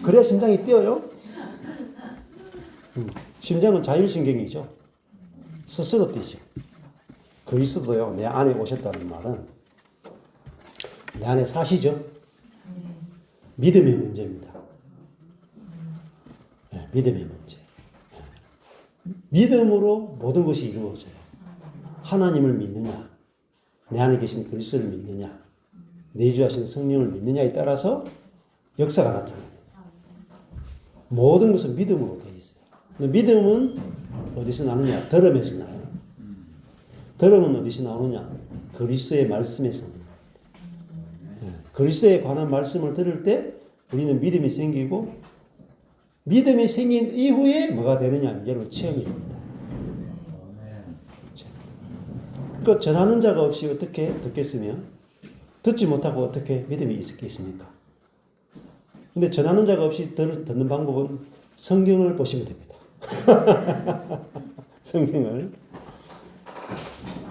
그래야 심장이 뛰어요? 심장은 자율신경이죠. 스스로 뛰죠. 그리스도요, 내 안에 오셨다는 말은 내 안에 사시죠? 믿음의 문제입니다. 믿음의 문제. 믿음으로 모든 것이 이루어져요. 하나님을 믿느냐, 내 안에 계신 그리스도를 믿느냐, 내주하신 성령을 믿느냐에 따라서 역사가 나타납니다. 모든 것은 믿음으로 되어 있어요. 근데 믿음은 어디서 나느냐? 들음에서 나요. 들음은 어디서 나오느냐? 그리스도의 말씀에서 나요. 그리스도에 관한 말씀을 들을 때 우리는 믿음이 생기고 믿음이 생긴 이후에 뭐가 되느냐? 여러분 체험이 됩니다. 그 전하는 자가 없이 어떻게 듣겠으며 듣지 못하고 어떻게 믿음이 있겠습니까? 근데 전하는 자가 없이 듣는 방법은 성경을 보시면 됩니다. 성경을.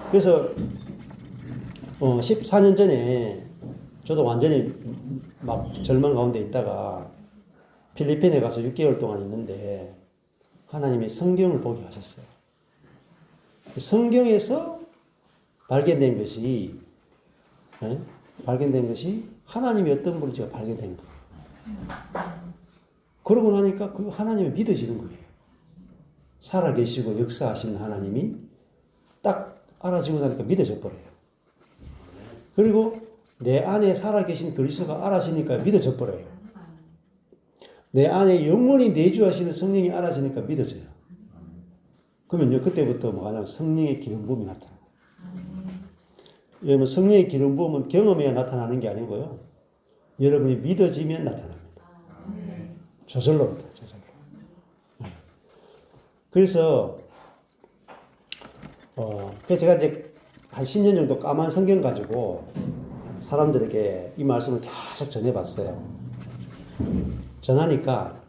그래서 14년 전에 저도 완전히 막 절망 가운데 있다가 필리핀에 가서 6개월 동안 있는데 하나님이 성경을 보게 하셨어요. 성경에서 발견된 것이 발견된 것이 하나님이 어떤 분인지가 발견된 거. 그러고 나니까 그 하나님이 믿어지는 거예요. 살아계시고 역사하시는 하나님이 딱 알아지고 나니까 믿어져 버려요. 그리고 내 안에 살아계신 그리스도가 알아지니까 믿어져 버려요. 내 안에 영원히 내주하시는 성령이 알아지니까 믿어져요. 그러면요, 그때부터 뭐 하냐면 성령의 기름 부음이 나타나요. 여러분, 성령의 기름 부음은 경험해야 나타나는 게 아니고요. 여러분이 믿어지면 나타납니다. 저절로 나타나요. 저절로. 그래서 제가 이제 한 10년 정도 까만 성경 가지고 사람들에게 이 말씀을 계속 전해봤어요. 전하니까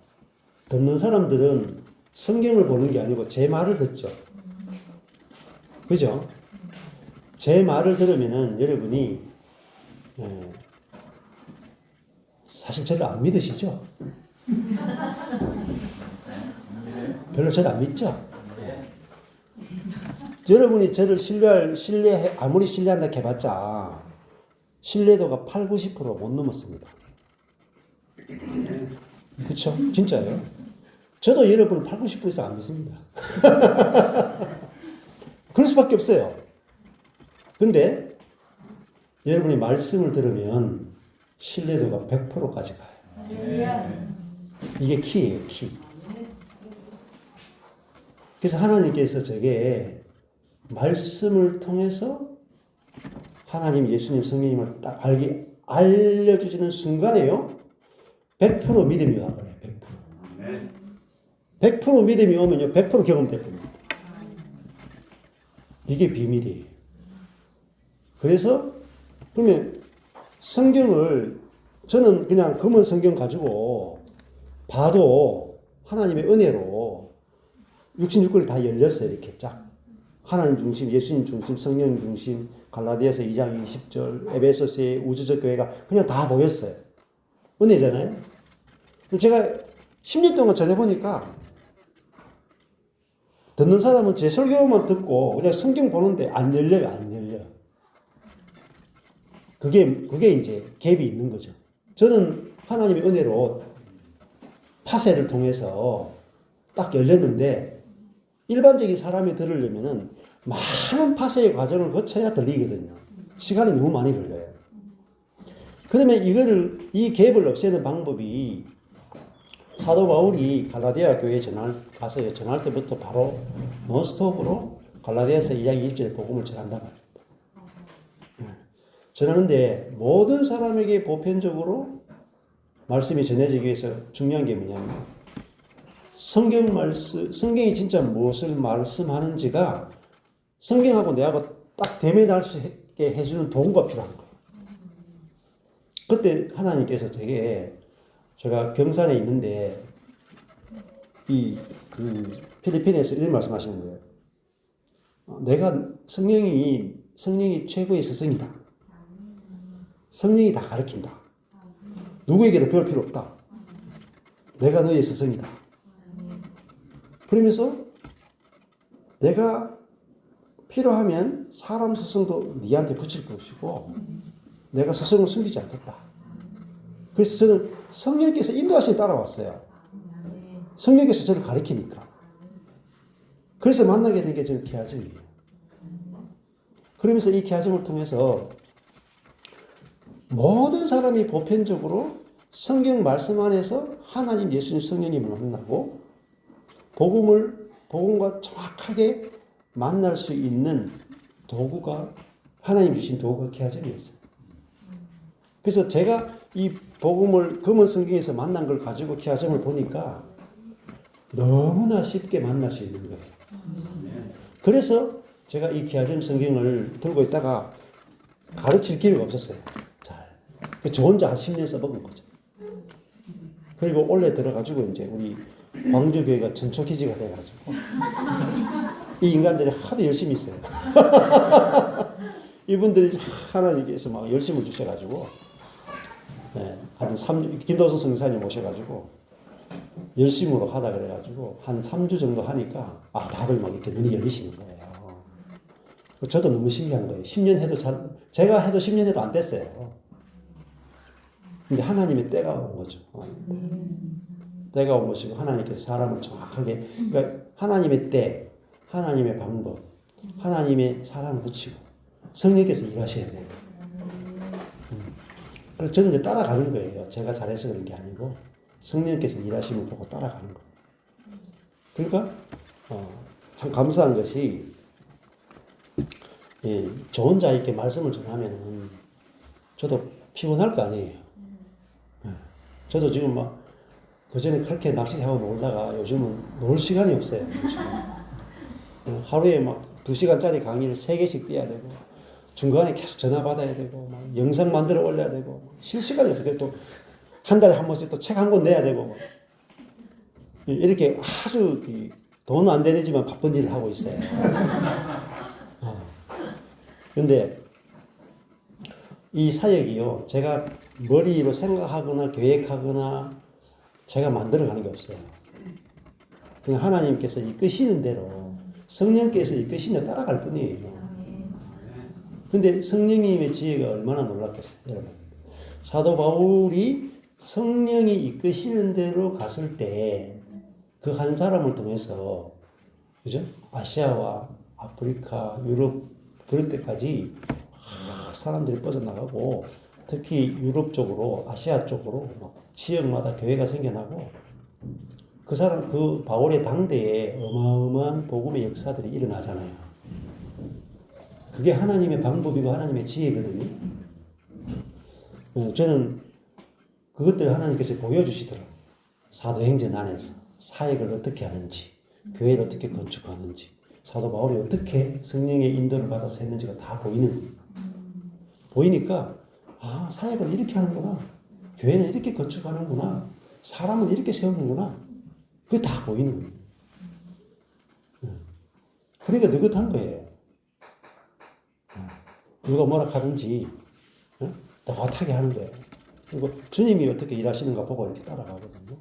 듣는 사람들은 성경을 보는 게 아니고 제 말을 듣죠. 그죠? 제 말을 들으면은 여러분이 사실 저를 안 믿으시죠? 별로 저를 안 믿죠? 여러분이 저를 아무리 신뢰한다 해봤자 신뢰도가 80~90% 못 넘었습니다. 그렇죠? 진짜예요. 저도 여러분을 80~90% 이상 안 믿습니다. 그럴 수밖에 없어요. 근데 여러분이 말씀을 들으면 신뢰도가 100%까지 가요. 이게 키예요, 키. 그래서 하나님께서 저게 말씀을 통해서 하나님, 예수님, 성령님을 딱 알려주시는 순간에요. 100% 믿음이 와버려요. 100%. 100% 믿음이 오면요. 100% 경험될 겁니다. 이게 비밀이에요. 그래서 그러면 성경을 저는 그냥 검은 성경 가지고 봐도 하나님의 은혜로 66권이 다 열렸어요. 이렇게 쫙. 하나님 중심, 예수님 중심, 성령 중심, 갈라디아서 2장 20절, 에베소서의 우주적 교회가 그냥 다 보였어요. 은혜잖아요. 제가 10년 동안 전해보니까 듣는 사람은 제 설교만 듣고 그냥 성경 보는데 안 열려요. 안 열려. 그게 이제 갭이 있는 거죠. 저는 하나님의 은혜로 파쇄를 통해서 딱 열렸는데 일반적인 사람이 들으려면은 많은 파쇄의 과정을 거쳐야 들리거든요. 시간이 너무 많이 걸려요. 그러면 이 갭을 없애는 방법이 사도 바울이 갈라디아 교회에 가서 전할 때부터 바로 논스톱으로 갈라디아서 2장 20절의 복음을 전한단 말입니다. 전하는데 모든 사람에게 보편적으로 말씀이 전해지기 위해서 중요한 게 뭐냐면 성경이 진짜 무엇을 말씀하는지가 성경하고 내하고 딱 대면할 수 있게 해주는 도구가 필요한 거예요. 그때 하나님께서 제가 경산에 있는데 필리핀에서 이런 말씀하시는 거예요. 내가 성령이 최고의 스승이다. 성령이 다 가르친다. 누구에게도 배울 필요 없다. 내가 너의 스승이다. 그러면서 내가 필요하면 사람 스승도 네한테 붙일 것이고 내가 스승을 숨기지 않겠다. 그래서 저는 성령께서 인도하시니 따라왔어요. 성령께서 저를 가르치니까. 그래서 만나게 된 게 저는 기아점이에요. 그러면서 이 기아점을 통해서 모든 사람이 보편적으로 성경 말씀 안에서 하나님, 예수님, 성령님을 만나고 복음과 정확하게 만날 수 있는 도구가 하나님 주신 도구가 기아점이었어요. 그래서 제가 이 복음을 검은 성경에서 만난 걸 가지고 기아점을 보니까 너무나 쉽게 만날 수 있는 거예요. 그래서 제가 이 기아점 성경을 들고 있다가 가르칠 기회가 없었어요. 저 혼자 한 10년 써먹은 거죠. 그리고 올해 들어가지고 이제 우리 광주교회가 전초기지가 돼가지고 이 인간들이 하도 열심히 있어요. 이분들이 하나님께서 막 열심을 주셔가지고 한 3주, 김도선 성사님 오셔가지고 열심으로 하자 그래가지고 한 3주 정도 하니까 다들 막 이렇게 눈이 열리시는 거예요. 저도 너무 신기한 거예요. 10년 해도 제가 해도 10년 해도 안 됐어요. 근데 하나님의 때가 온 거죠. 때가 온 것이고 하나님께서 사람을 정확하게 그러니까 하나님의 때, 하나님의 방법, 하나님의 사람을 붙이고 성령께서 일하셔야 돼요. 그래서 저는 이제 따라가는 거예요. 제가 잘해서 그런 게 아니고 성령께서 일하심을 보고 따라가는 거예요. 그러니까 참 감사한 것이 저 혼자 이렇게 말씀을 전하면은 저도 피곤할 거 아니에요. 저도 지금 막 그전에 그렇게 낚시하고 놀다가 요즘은 놀 시간이 없어요. 하루에 막 2시간짜리 강의를 3개씩 띄어야 되고 중간에 계속 전화 받아야 되고 막 영상 만들어 올려야 되고 실시간에 어떻게 또 한 달에 한 번씩 또 책 한 권 내야 되고 이렇게 아주 돈 안 되지만 바쁜 일을 하고 있어요. 근데 이 사역이요, 제가 머리로 생각하거나 계획하거나 제가 만들어가는 게 없어요. 그냥 하나님께서 이끄시는 대로 성령께서 이끄시는 대로 따라갈 뿐이에요. 근데 성령님의 지혜가 얼마나 놀랍겠어요, 여러분. 사도 바울이 성령이 이끄시는 대로 갔을 때 그 한 사람을 통해서 그죠? 아시아와 아프리카, 유럽 그럴 때까지 사람들이 뻗어나가고 특히 유럽 쪽으로 아시아 쪽으로 막 지역마다 교회가 생겨나고 그 사람 그 바울의 당대에 어마어마한 복음의 역사들이 일어나잖아요. 그게 하나님의 방법이고 하나님의 지혜거든요. 저는 그것들 하나님께서 보여주시더라고요. 사도행전 안에서 사역을 어떻게 하는지, 교회를 어떻게 건축하는지, 사도 바울이 어떻게 성령의 인도를 받아서 했는지가 다 보이는 거예요. 보이니까 사역을 이렇게 하는구나, 교회는 이렇게 건축하는구나, 사람은 이렇게 세우는구나, 그게 다 보이는 거예요. 그러니까 느긋한 거예요. 누가 뭐라 하든지 느긋하게 하는 거예요. 그리고 주님이 어떻게 일하시는가 보고 이렇게 따라가거든요.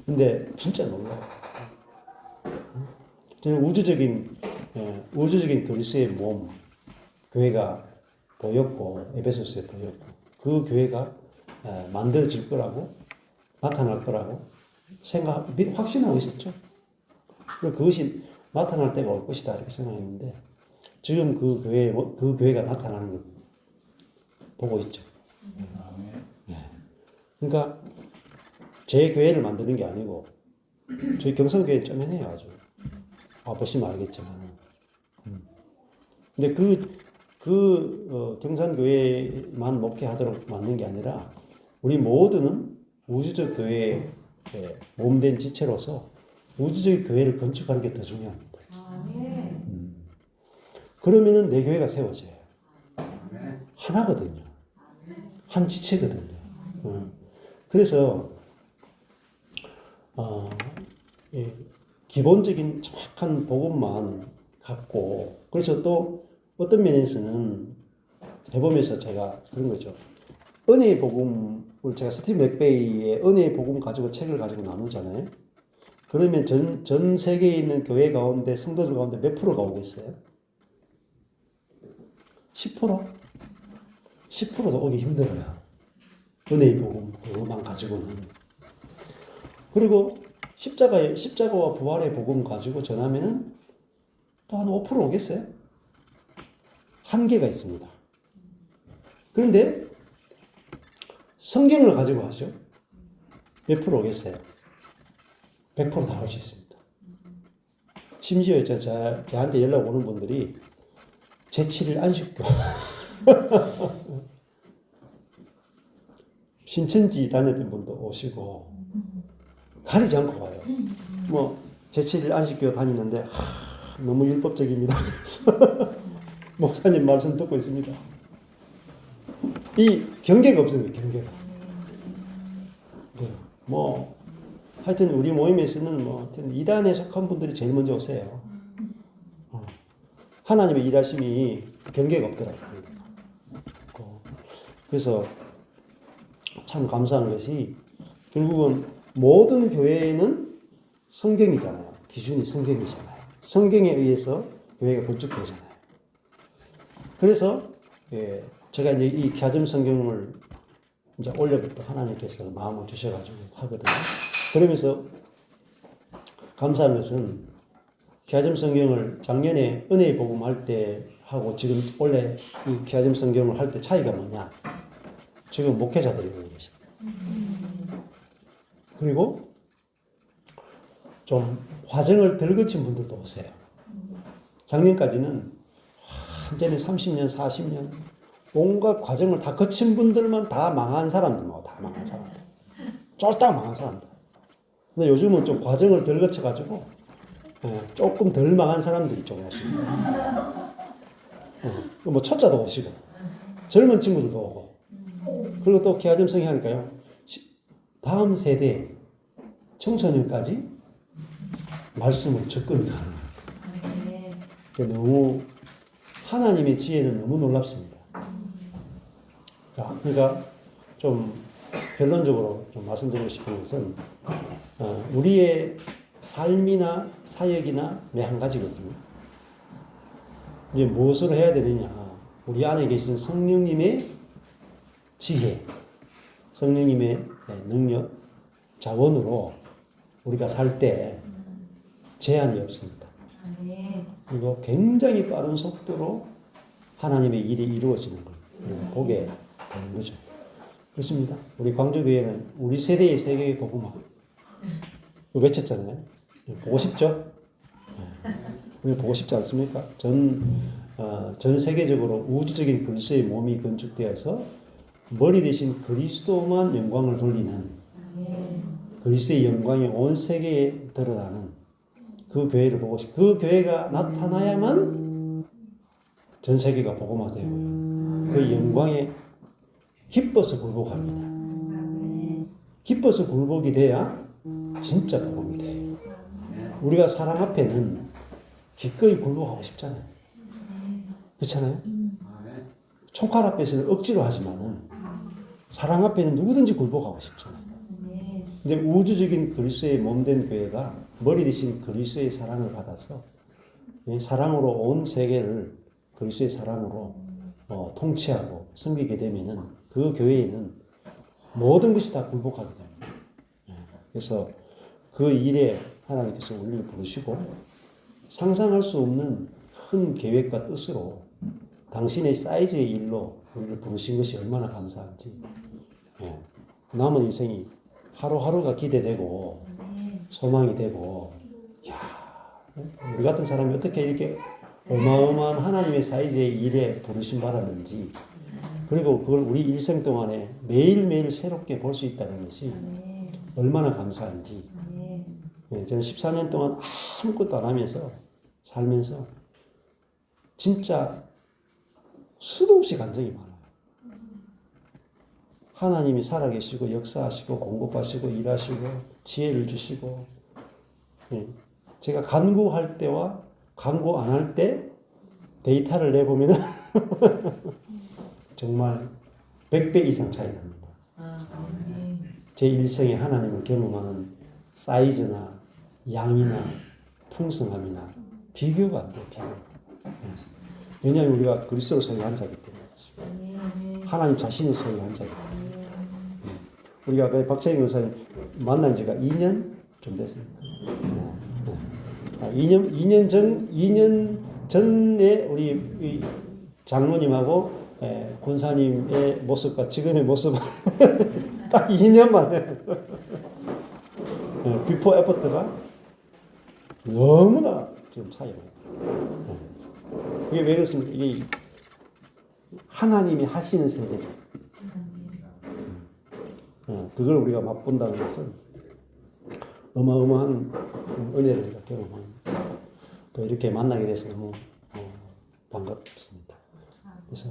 근데 진짜 놀라워요. 저는 우주적인 그리스도의 몸, 교회가 보였고, 에베소스에 보였고, 그 교회가 만들어질 거라고, 나타날 거라고 확신하고 있었죠. 그리고 그것이 나타날 때가 올 것이다, 이렇게 생각했는데, 지금 그 교회가 나타나는 걸 보고 있죠. 그러니까, 제 교회를 만드는 게 아니고, 저희 경성교회는 쩌면해요, 아주. 보시면 알겠지만. 근데 경산교회만 목회하도록 만든 게 아니라, 우리 모두는 우주적 교회의 몸된 지체로서 우주적 교회를 건축하는 게 더 중요합니다. 그러면은 내 교회가 세워져요. 하나거든요. 한 지체거든요. 그래서, 기본적인 정확한 복음만 갖고, 그래서 또 어떤 면에서는 해보면서 제가 그런 거죠. 은혜의 복음을 제가 스티브 맥베이의 은혜의 복음 가지고 책을 가지고 나누잖아요. 그러면 전 세계에 있는 교회 가운데, 성도들 가운데 몇 프로가 오겠어요? 10%? 10%도 오기 힘들어요. 은혜의 복음 그것만 가지고는. 그리고 십자가와 부활의 복음 가지고 전하면은 또 한 5% 오겠어요? 한계가 있습니다. 그런데 성경을 가지고 하죠. 몇 프로 오겠어요? 100% 다 할 수 있습니다. 심지어 저한테 연락 오는 분들이 제7일 안식교 신천지 다녔던 분도 오시고 가리지 않고 와요. 뭐 제7일 안식교 다니는데 너무 율법적입니다. 그래서 목사님 말씀 듣고 있습니다. 이 경계가 없습니다. 경계가. 뭐 하여튼 우리 모임에서는 뭐 하여튼 이단에 속한 분들이 제일 먼저 오세요. 하나님의 일하심이 경계가 없더라고요. 그래서 참 감사한 것이 결국은 모든 교회는 성경이잖아요. 기준이 성경이잖아요. 성경에 의해서 교회가 건축되잖아요. 그래서 제가 이제 이 갸점 성경을 이제 올해부터 하나님께서 마음을 주셔가지고 하거든요. 그러면서 감사한 것은 갸점 성경을 작년에 은혜의 복음 할 때 하고 지금 원래 이 갸점 성경을 할 때 차이가 뭐냐? 지금 목회자들이 오고 계십니다. 그리고 좀 과정을 덜 거친 분들도 오세요. 작년까지는 완전히 30년, 40년 온갖 과정을 다 거친 분들만 다 망한 사람들만 다 망한 사람들. 쫄딱 망한 사람들. 근데 요즘은 좀 과정을 덜 거쳐가지고 조금 덜 망한 사람들이 좀 오시고 뭐 초짜도 오시고 젊은 친구들도 오고 그리고 또 기하점성이 하니까요. 다음 세대 청소년까지 말씀으로 접근이 가능합니다. 너무 하나님의 지혜는 너무 놀랍습니다. 그러니까 좀 결론적으로 좀 말씀드리고 싶은 것은 우리의 삶이나 사역이나 매 한 가지거든요. 이제 무엇을 해야 되느냐? 우리 안에 계신 성령님의 지혜, 성령님의 능력, 자원으로 우리가 살 때 제한이 없습니다. 그리고 굉장히 빠른 속도로 하나님의 일이 이루어지는 걸 보게 되는 거죠. 그렇습니다. 우리 광주교회는 우리 세대의 세계의 복음화 외쳤잖아요. 보고 싶죠? 우리 보고 싶지 않습니까? 전 세계적으로 우주적인 그리스도의 몸이 건축되어서 머리 대신 그리스도만 영광을 돌리는 그리스도의 영광이 온 세계에 드러나는 그 교회를 보고 싶. 그 교회가 나타나야만 전 세계가 복음화되고 그 영광에 기뻐서 굴복합니다. 기뻐서 굴복이 돼야 진짜 복음이 돼요. 우리가 사람 앞에는 기꺼이 굴복하고 싶잖아요. 그렇잖아요? 총칼 앞에서는 억지로 하지만은 사랑 앞에는 누구든지 굴복하고 싶잖아요. 근데 우주적인 그리스도의 몸된 교회가 머리 대신 그리스도의 사랑을 받아서 사랑으로 온 세계를 그리스도의 사랑으로 통치하고 섬기게 되면은 그 교회에는 모든 것이 다 굴복하게 됩니다. 그래서 그 일에 하나님께서 우리를 부르시고 상상할 수 없는 큰 계획과 뜻으로 당신의 사이즈의 일로 우리를 부르신 것이 얼마나 감사한지. 남은 인생이 하루하루가 기대되고 소망이 되고, 야, 우리 같은 사람이 어떻게 이렇게 어마어마한 하나님의 사이즈의 일에 부르심 받았는지, 그리고 그걸 우리 일생 동안에 매일매일 새롭게 볼 수 있다는 것이 얼마나 감사한지. 저는 14년 동안 아무것도 안 하면서 살면서 진짜 수도 없이 감정이 많아요. 하나님이 살아계시고 역사하시고 공급하시고 일하시고 지혜를 주시고, 제가 간구할 때와 간구 안 할 때 데이터를 내보면 정말 100배 이상 차이 납니다. 제 일생에 하나님을 경험하는 사이즈나 양이나 풍성함이나 비교가 안 돼요. 왜냐하면 우리가 그리스도를 소유한 자이기 때문에, 하나님 자신을 소유한 자이기 때문에. 우리가 그 박찬희 교사님 만난 지가 2년 좀 됐습니다. 2년 전에 우리 장로님하고 권사님의 모습과 지금의 모습은 딱 2년 만에 비포 애프터가 너무나 좀 차이가 나요. 이게 왜 그렇습니까? 이게 하나님이 하시는 세계죠. 그걸 우리가 맛본다는 것은 어마어마한 은혜를 우리가 경험하는, 또 이렇게 만나게 돼서 너무 반갑습니다. 그래서